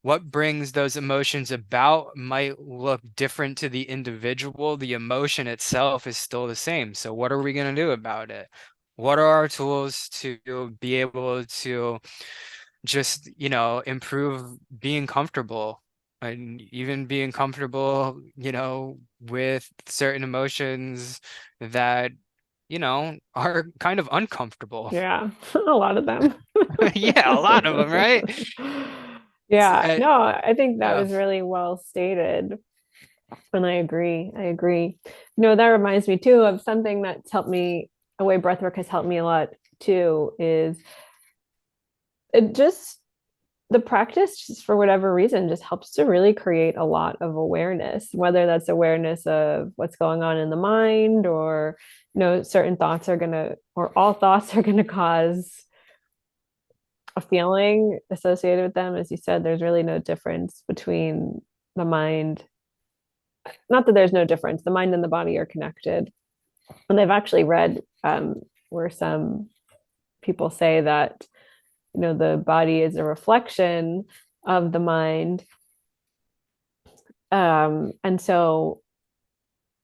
what brings those emotions about might look different to the individual, the emotion itself is still the same. So what are we gonna do about it? What are our tools to be able to just, improve being comfortable and even being comfortable, with certain emotions that, are kind of uncomfortable. Yeah. A lot of them. Yeah, a lot of them, right? Yeah. No, I think that Yeah. was really well stated. And I agree. I agree. That reminds me too of something that's helped me, a way breathwork has helped me a lot too, is it just the practice, just for whatever reason, just helps to really create a lot of awareness, whether that's awareness of what's going on in the mind, or certain thoughts are gonna, or all thoughts are gonna cause a feeling associated with them. As you said, there's really no difference between the mind. Not that there's no difference. The mind and the body are connected. And they've actually read where some people say that the body is a reflection of the mind. And so,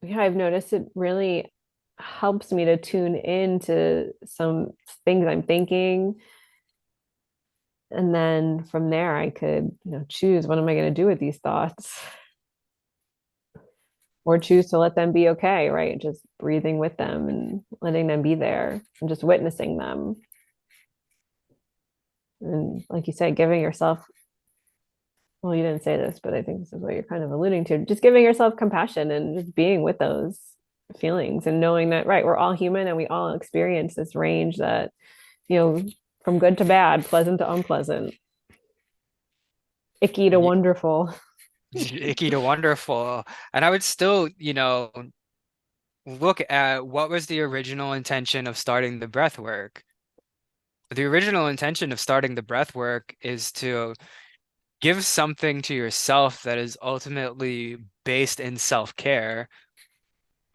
yeah, I've noticed it really helps me to tune into some things I'm thinking. And then from there, I could, choose what am I going to do with these thoughts, or choose to let them be okay, right? Just breathing with them and letting them be there and just witnessing them. And like you said, giving yourself, well, you didn't say this, but I think this is what you're kind of alluding to, just giving yourself compassion and just being with those feelings and knowing that, right, we're all human and we all experience this range that, you know, from good to bad, pleasant to unpleasant, icky to Ye- wonderful. Icky to wonderful. And I would still, look at what was the original intention of starting the breath work. the original intention of starting the breath work is to give something to yourself that is ultimately based in self-care.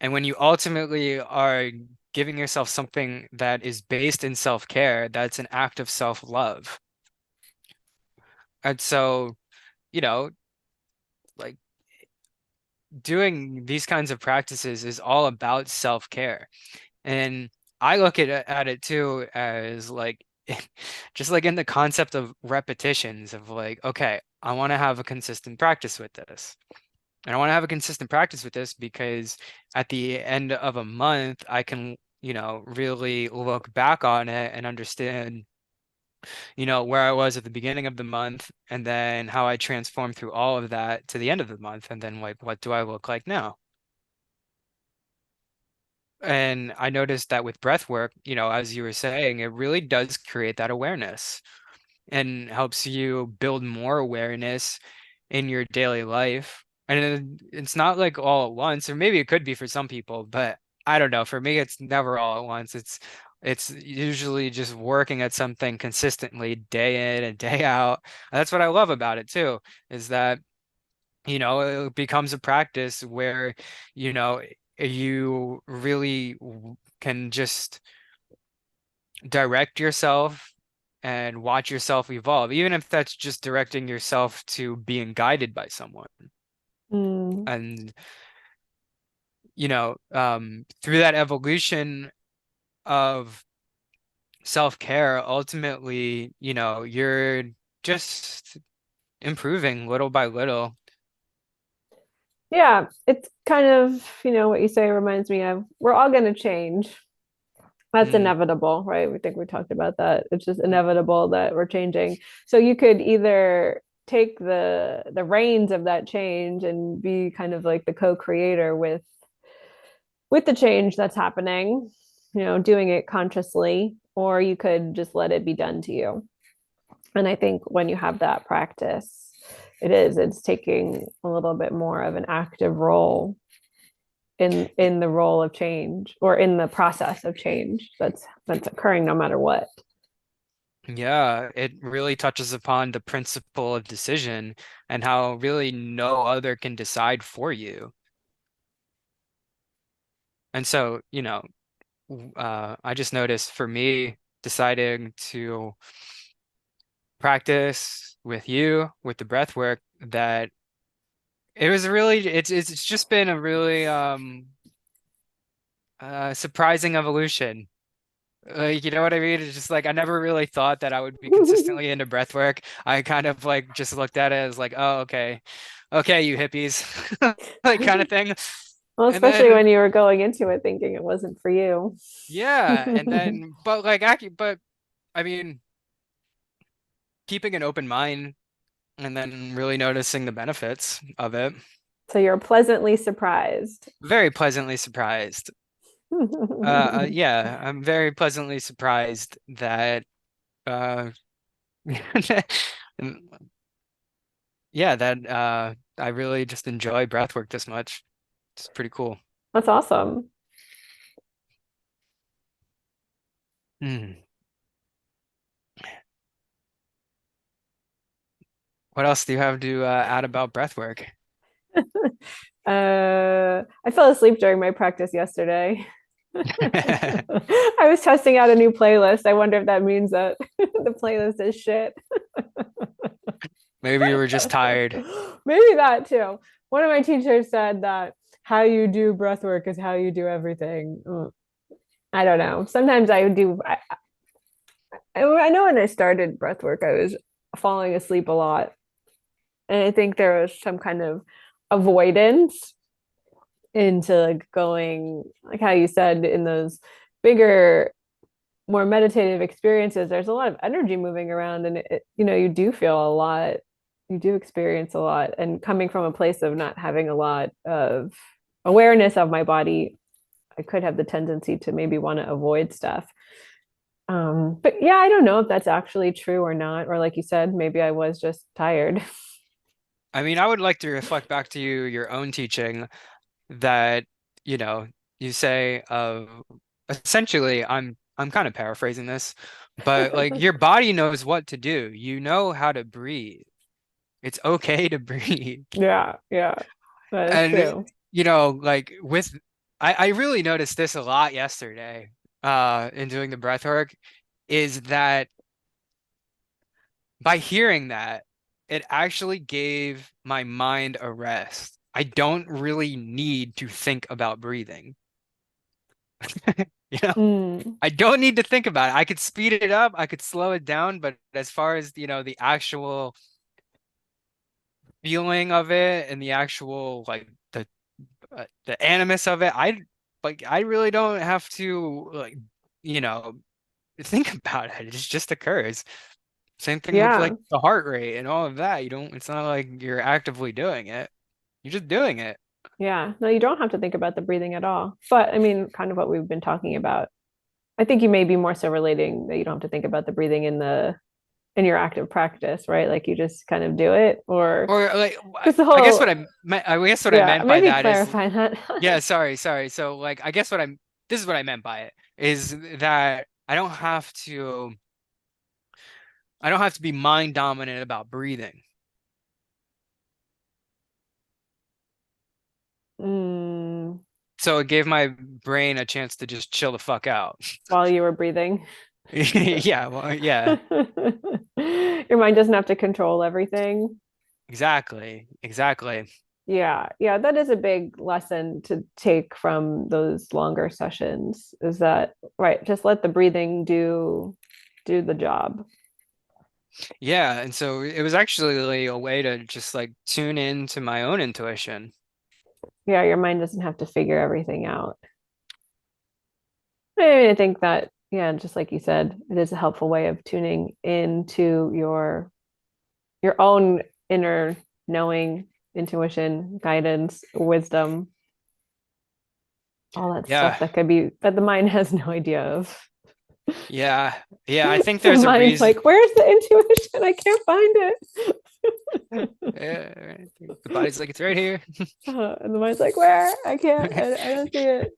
And when you ultimately are giving yourself something that is based in self-care, that's an act of self-love. And so, you know, like doing these kinds of practices is all about self-care. And I look at it too as like just like in the concept of repetitions of like, okay, I want to have a consistent practice with this. And I want to have a consistent practice with this because at the end of a month, I can, really look back on it and understand, where I was at the beginning of the month and then how I transformed through all of that to the end of the month. And then like, what do I look like now? And I noticed that with breath work, as you were saying, it really does create that awareness and helps you build more awareness in your daily life. And it's not like all at once, or maybe it could be for some people, but I don't know. For me, it's never all at once. It's usually just working at something consistently day in and day out. And that's what I love about it too, is that it becomes a practice where, you know, you really can just direct yourself and watch yourself evolve, even if that's just directing yourself to being guided by someone. Mm. And, through that evolution of self-care, ultimately, you're just improving little by little. Yeah, it's kind of, what you say reminds me of we're all going to change. That's Mm, inevitable, right? We think we talked about that. It's just inevitable that we're changing. So you could either take the reins of that change and be kind of like the co-creator with the change that's happening, doing it consciously, or you could just let it be done to you. And I think when you have that practice, it's taking a little bit more of an active role in the role of change or in the process of change that's occurring no matter what. yeah, it really touches upon the principle of decision and how really no other can decide for you. And so, I just noticed for me deciding to practice with you with the breath work that it was really it's just been a really surprising evolution. Like, you know what I mean? It's just like I never really thought that I would be consistently into breath work. I kind of like just looked at it as like, oh, okay. Okay, you hippies. Like kind of thing. Well, And especially then when you were going into it thinking it wasn't for you. yeah, and then but like actually but I mean keeping an open mind and then really noticing the benefits of it. So you're pleasantly surprised. Very pleasantly surprised. Yeah, I'm very pleasantly surprised that uh yeah, that I really just enjoy breathwork this much. It's pretty cool. That's awesome. Hmm. What else do you have to add about breathwork? I fell asleep during my practice yesterday. I was testing out a new playlist. I wonder if that means that the playlist is shit. Maybe you were just tired. Maybe that too. One of my teachers said that how you do breath work is how you do everything. I don't know. Sometimes I do. I know when I started breath work, I was falling asleep a lot. And I think there was some kind of avoidance into like going, like how you said, in those bigger, more meditative experiences, there's a lot of energy moving around and you do feel a lot, you do experience a lot. And coming from a place of not having a lot of awareness of my body, I could have the tendency to maybe want to avoid stuff. But yeah, I don't know if that's actually true or not. Or like you said, maybe I was just tired. I mean, I would like to reflect back to your own teaching that, you say essentially I'm kind of paraphrasing this, But like your body knows what to do. You know how to breathe. It's okay to breathe. Yeah, yeah, that is And true. like with I really noticed this a lot yesterday in doing the breath work is that by hearing that, it actually gave my mind a rest. I don't really need to think about breathing. You know, Mm, I don't need to think about it. I could speed it up, I could slow it down, but as far as, the actual feeling of it and the actual like the animus of it, I really don't have to like, you know, think about it. It just occurs. Same thing with like yeah, the heart rate and all of that. It's not like you're actively doing it. You're just doing it. yeah. No, you don't have to think about the breathing at all. But I mean, kind of what we've been talking about. I think you may be more so relating that you don't have to think about the breathing in your active practice, right? Like you just kind of do it, or Or like because the I guess whole, I guess what I yeah, meant by maybe that is clarify that. yeah, sorry. So like I guess this is what I meant by it is that I don't have to be mind dominant about breathing. Mm, So it gave my brain a chance to just chill the fuck out. while you were breathing. Yeah, well, yeah, Your mind doesn't have to control everything. exactly. Yeah, yeah, that is a big lesson to take from those longer sessions is that, right, just let the breathing do the job. Yeah, and so it was actually like a way to just like tune into my own intuition. Yeah, your mind doesn't have to figure everything out. I mean, I think that, yeah, just like you said, it is a helpful way of tuning into your own inner knowing, intuition, guidance, wisdom, all that stuff Yeah, that could be that the mind has no idea of. yeah, yeah. I think The there's a mind's reason. like, where's the intuition? I can't find Yeah, right. The body's like it's right here. it. And the mind's like, where? I can't, I don't see it.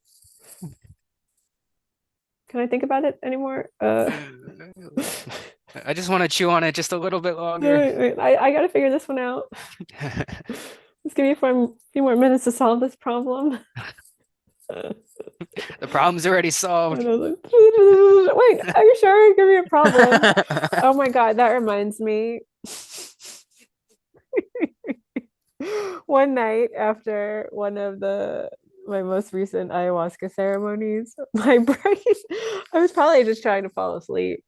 Can I think about it anymore? I just want to chew on it just a little bit longer. I got to figure this one out. Just give me a few more minutes to solve this problem. The problem's already And solved. I was like, wait, are you sure? Give me a problem. Oh my God, that reminds me. One night after one of the my most recent ayahuasca ceremonies, my brain, I was probably just trying to fall asleep.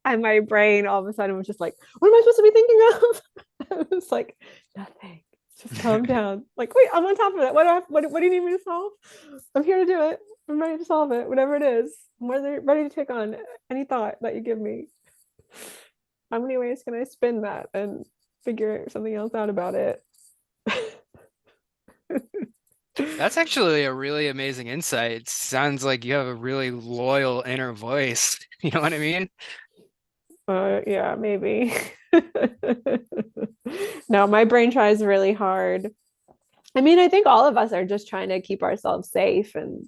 And my brain all of a sudden was just like, what am I supposed to be thinking of? I was like, nothing. Just calm down. Like, wait, I'm on top of it. What do you need me to solve? I'm here to do it. I'm ready to solve it, whatever it is. I'm ready to take on any thought that you give me. How many ways can I spin that and figure something else out about it? That's actually a really amazing insight. It sounds like you have a really loyal inner voice. You know what I mean? Yeah, maybe. No, my brain tries really hard. I mean, I think all of us are just trying to keep ourselves safe and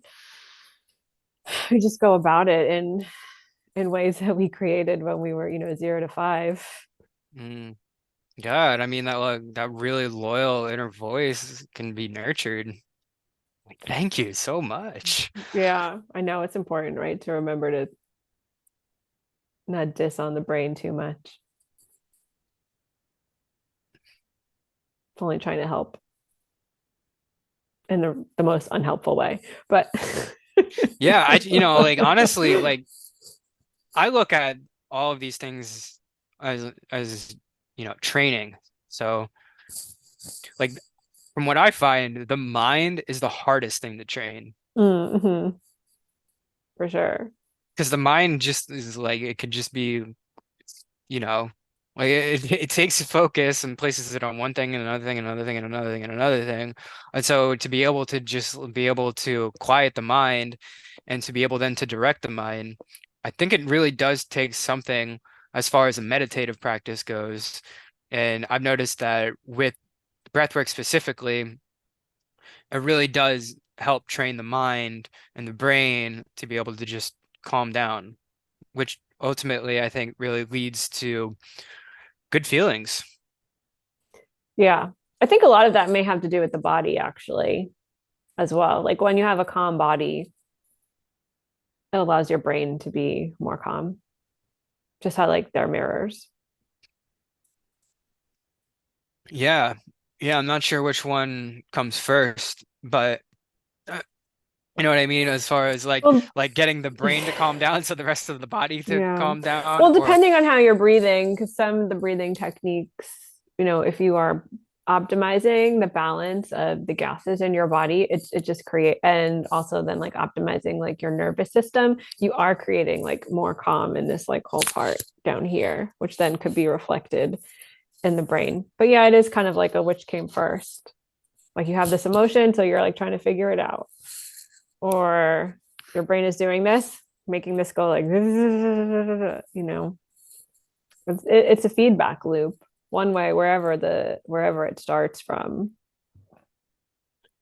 we just go about it in ways that we created when we were, 0 to 5. Mm. God, I mean that really loyal inner voice can be nurtured. Like, thank you so much. Yeah, I know it's important, right? To remember to not diss on the brain too much. It's only trying to help in the most unhelpful way. But Yeah, like honestly, like I look at all of these things as training. So like from what I find, the mind is the hardest thing to train mm-hmm, for sure. because the mind just is like it could just be, you know, like it takes focus and places it on one thing and another thing and another thing and another thing and another thing. And so to be able to just be able to quiet the mind and to be able then to direct the mind, I think it really does take something as far as a meditative practice goes. And I've noticed that with breathwork specifically, it really does help train the mind and the brain to be able to just calm down. which ultimately I think really leads to good feelings. Yeah. I think a lot of that may have to do with the body actually as well. Like when you have a calm body, it allows your brain to be more calm. Just how like they're mirrors. Yeah. Yeah, I'm not sure which one comes first, but you know what I mean, as far as Well, like getting the brain to calm down so the rest of the body to yeah. calm down, Well, or depending on how you're breathing, because some of the breathing techniques, if you are optimizing the balance of the gases in your body, it just create and also then like optimizing like your nervous system, you are creating like more calm in this like whole part down here, which then could be reflected in the brain. But yeah, it is kind of like a which came first. Like you have this emotion, so you're like trying to figure it out. Or your brain is doing this, making this go like, it's a feedback loop one way wherever it starts from.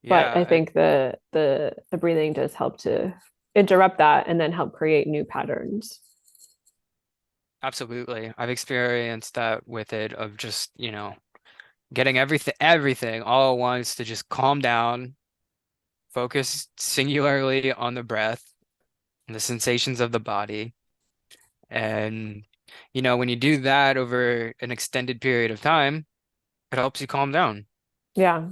But I yeah, think the breathing does help to interrupt that and then help create new patterns. absolutely. I've experienced that with it of just, getting everything all at once to just calm down, focus singularly on the breath and the sensations of the body. And, when you do that over an extended period of time, it helps you calm down. Yeah.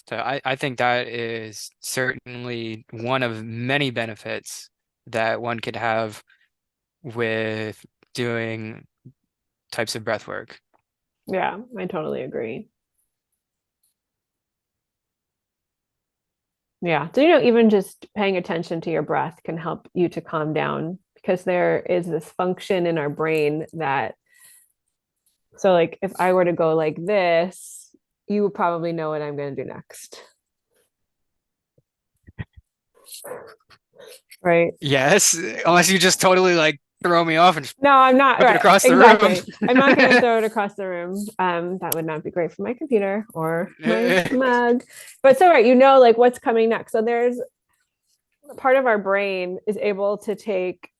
So I think that is certainly one of many benefits that one could have with doing types of breath work. Yeah, I totally agree. Yeah. So, even just paying attention to your breath can help you to calm down because there is this function in our brain that, so like if I were to go like this, you would probably know what I'm going to do next. Right. Yes, unless you just totally like throw me off and No, I'm not. whip it Right. across the room. Exactly. I'm not going to throw it across the room. That would not be great for my computer or my mug. But so, right, like what's coming next. So there's part of our brain is able to take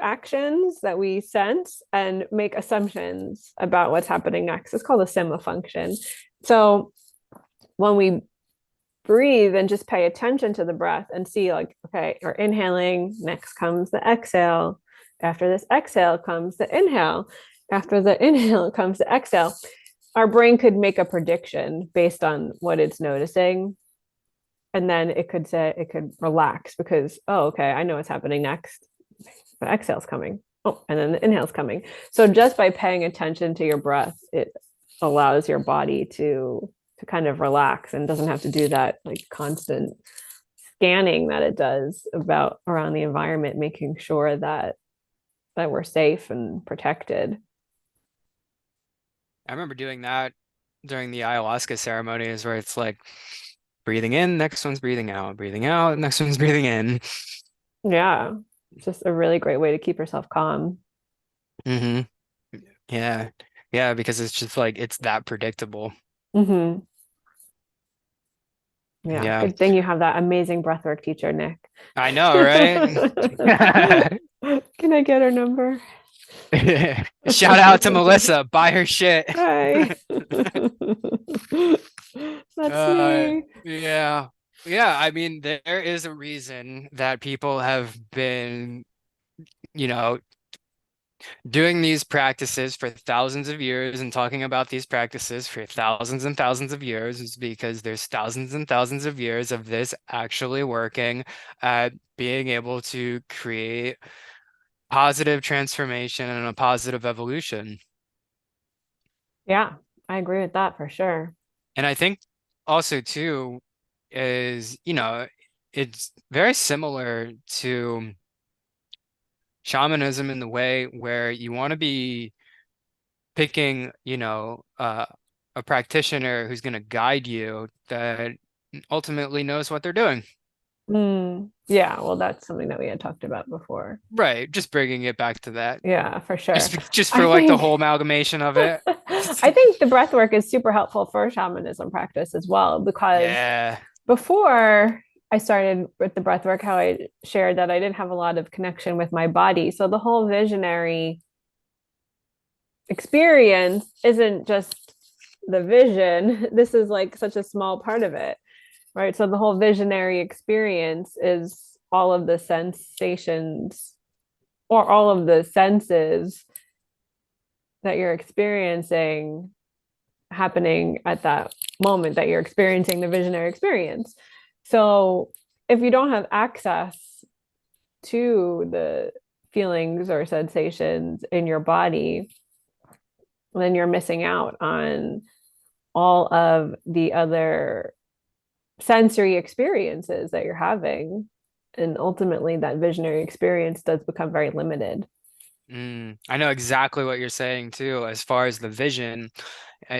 actions that we sense and make assumptions about what's happening next. It's called a SIMA function. So when we breathe and just pay attention to the breath and see like, okay, we're inhaling, next comes the exhale. After this exhale comes the inhale. After the inhale comes the exhale. Our brain could make a prediction based on what it's noticing. And then it could relax because, oh, okay, I know what's happening next. The exhale's coming. Oh, and then the inhale's coming. So just by paying attention to your breath, it allows your body to kind of relax and doesn't have to do that like constant scanning that it does about around the environment, making sure that we're safe and protected. I remember doing that during the ayahuasca ceremonies where it's like breathing in, next one's breathing out, next one's breathing in. Yeah. It's just a really great way to keep yourself calm. Hmm. Yeah. Yeah, because it's just like it's that predictable. Mm-hmm. Yeah. Yeah. Good thing you have that amazing breathwork teacher, Nick. I know, right? Can I get her number? Shout out to Melissa, buy her shit. Hi. That's me. Yeah. Yeah, I mean, there is a reason that people have been, you know, doing these practices for thousands of years and talking about these practices for thousands and thousands of years is because there's thousands and thousands of years of this actually working at being able to create positive transformation and a positive evolution. Yeah, I agree with that for sure. And I think also too is, it's very similar to shamanism in the way where you want to be picking, a practitioner who's going to guide you that ultimately knows what they're doing. Yeah, well, that's something that we had talked about before. Right, just bringing it back to that. Yeah, for sure. Just I for like the think whole amalgamation of it. I think the breath work is super helpful for shamanism practice as well, because Yeah. before, I started with the breath work, how I shared that I didn't have a lot of connection with my body. So the whole visionary experience isn't just the vision. This is like such a small part of it, right? So the whole visionary experience is all of the sensations or all of the senses that you're experiencing happening at that moment that you're experiencing the visionary experience. So if you don't have access to the feelings or sensations in your body, then you're missing out on all of the other sensory experiences that you're having. And ultimately, that visionary experience does become very limited. I know exactly what you're saying too, as far as the vision.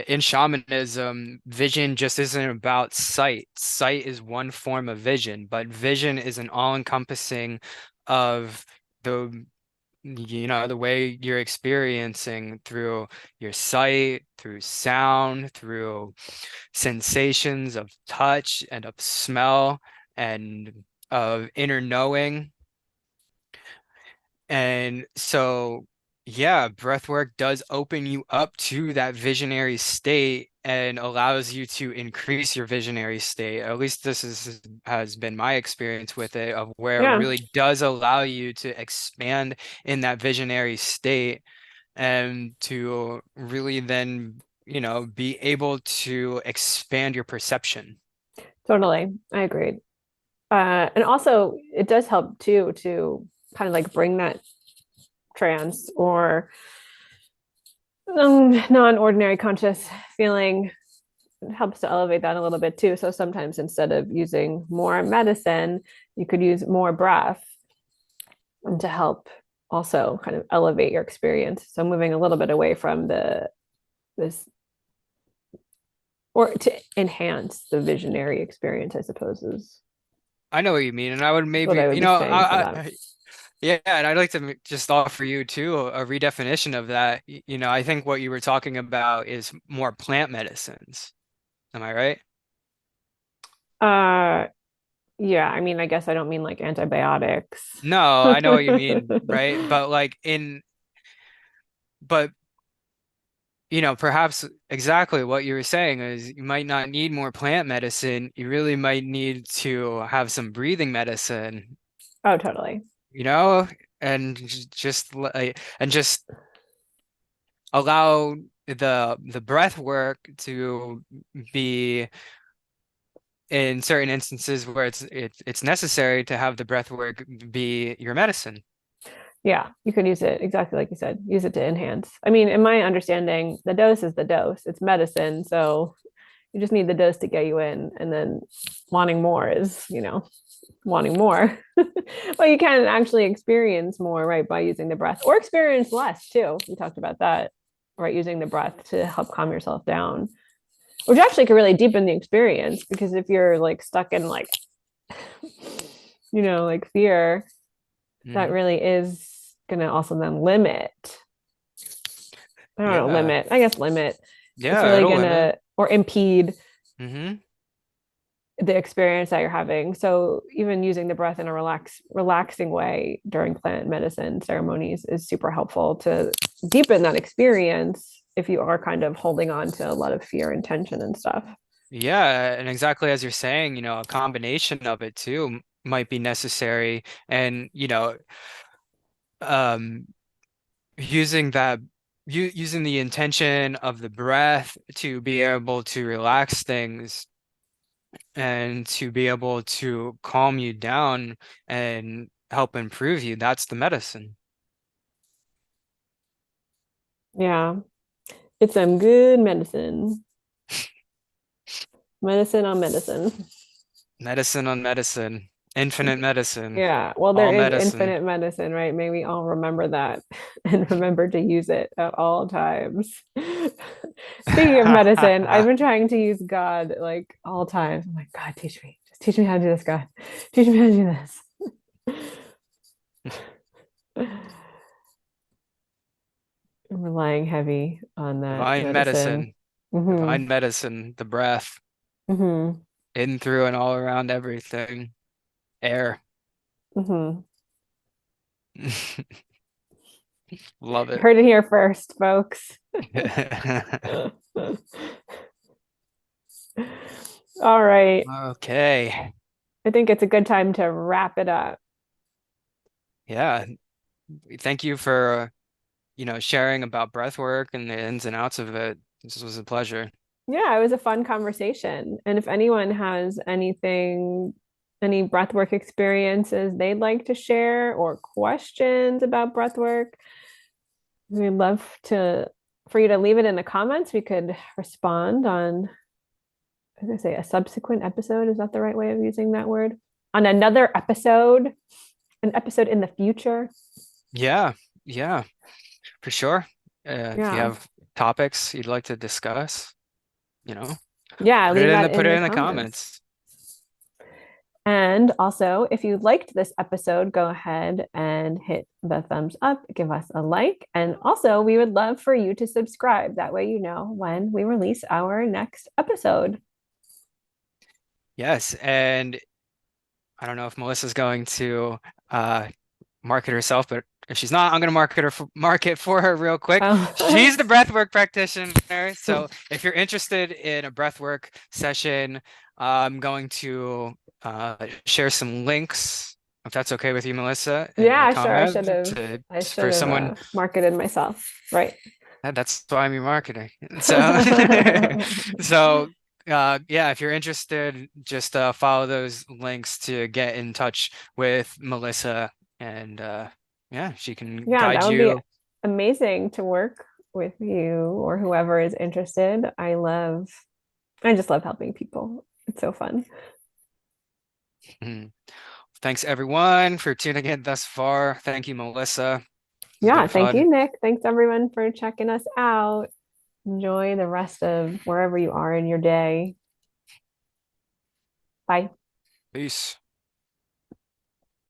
In shamanism, vision just isn't about sight. Sight is one form of vision, but vision is an all-encompassing of the the way you're experiencing through your sight, through sound, through sensations of touch and of smell and of inner knowing. And so, yeah, breath work does open you up to that visionary state and allows you to increase your visionary state. At least this has been my experience with it, of where it Yeah, really does allow you to expand in that visionary state and to really then, be able to expand your perception. totally. I agree. And also, it does help too to kind of like bring that trance or non-ordinary conscious feeling. It helps to elevate that a little bit too. So sometimes instead of using more medicine, you could use more breath to help also kind of elevate your experience. So moving a little bit away from the this or to enhance the visionary experience, I suppose I know what you mean, and I would is what I maybe, would be saying for that. yeah, and I'd like to just offer you too a redefinition of that. I think what you were talking about is more plant medicines. Am I right? Uh yeah, I mean, I guess I don't mean like antibiotics. No, I know what you mean, right? But but perhaps exactly what you were saying is you might not need more plant medicine. You really might need to have some breathing medicine, Oh, totally. you know, and just allow the breath work to be in certain instances where it's necessary to have the breath work be your medicine. Yeah, you could use it exactly like you said, use it to enhance. I mean, in my understanding, the dose is the dose. It's medicine, so you just need the dose to get you in, and then wanting more is, wanting more. But you can actually experience more, right, by using the breath, or experience less too. We talked about that, right? Using the breath to help calm yourself down, which actually can really deepen the experience because if you're like stuck in like, like fear, that Hmm. really is going to also then limit. I don't know, Yeah. limit. I guess limit. It's Yeah, really it'll going limit. to or impede Hmm. the experience that you're having. So even using the breath in a relaxing way during plant medicine ceremonies is super helpful to deepen that experience if you are kind of holding on to a lot of fear and tension and stuff. Yeah, and exactly as you're saying, a combination of it too might be necessary. And, um, using that, using the intention of the breath to be able to relax things and to be able to calm you down and help improve you, that's the medicine. Yeah, it's some good medicine. Medicine on medicine. Medicine on medicine, infinite medicine, Yeah, well, there all is medicine. infinite medicine, right? May we all remember that and remember to use it at all times. Speaking of medicine, I've been trying to use God like all times. I'm like, God, teach me. Just teach me how to do this, God. Teach me how to do this. I'm relying heavy on that Divine medicine. medicine, Hmm. divine medicine, the breath, Hmm. in, through, and all around everything. Air. Hmm. Love it. Heard it here first, folks. All right. Okay. I think it's a good time to wrap it up. Yeah. Thank you for sharing about breath work and the ins and outs of it. This was a pleasure. Yeah, it was a fun conversation. And if anyone has anything, any breathwork experiences they'd like to share or questions about breathwork, we'd love to for you to leave it in the comments. We could respond on, as I say, a subsequent episode. Is that the right way of using that word? On another episode, an episode in the future. Yeah. Yeah, for sure. If you Yeah. have topics you'd like to discuss, you know, Yeah, leave that put in it the in the comments. comments. And also, if you liked this episode, go ahead and hit the thumbs up, give us a like. And also, we would love for you to subscribe. That way, you know when we release our next episode. Yes, and I don't know if Melissa's going to uh market herself, but if she's not, I'm going to market for her real quick. Oh. She's the breathwork practitioner. So if you're interested in a breathwork session, I'm going to share some links, if that's okay with you, Melissa, in the Yeah, sure. comment I should for have someone. marketed myself. Right. That's why I'm your marketing. So so yeah, if you're interested, just follow those links to get in touch with Melissa, and yeah, she can Yeah, that guide would be you. amazing to work with you or whoever is interested. I just love helping people. It's so fun. Mhm. Thanks everyone for tuning in thus far. Thank you, Melissa. It's been Yeah, thank fun. you, Nick. Thanks everyone for checking us out. Enjoy the rest of wherever you are in your day. Bye. Peace.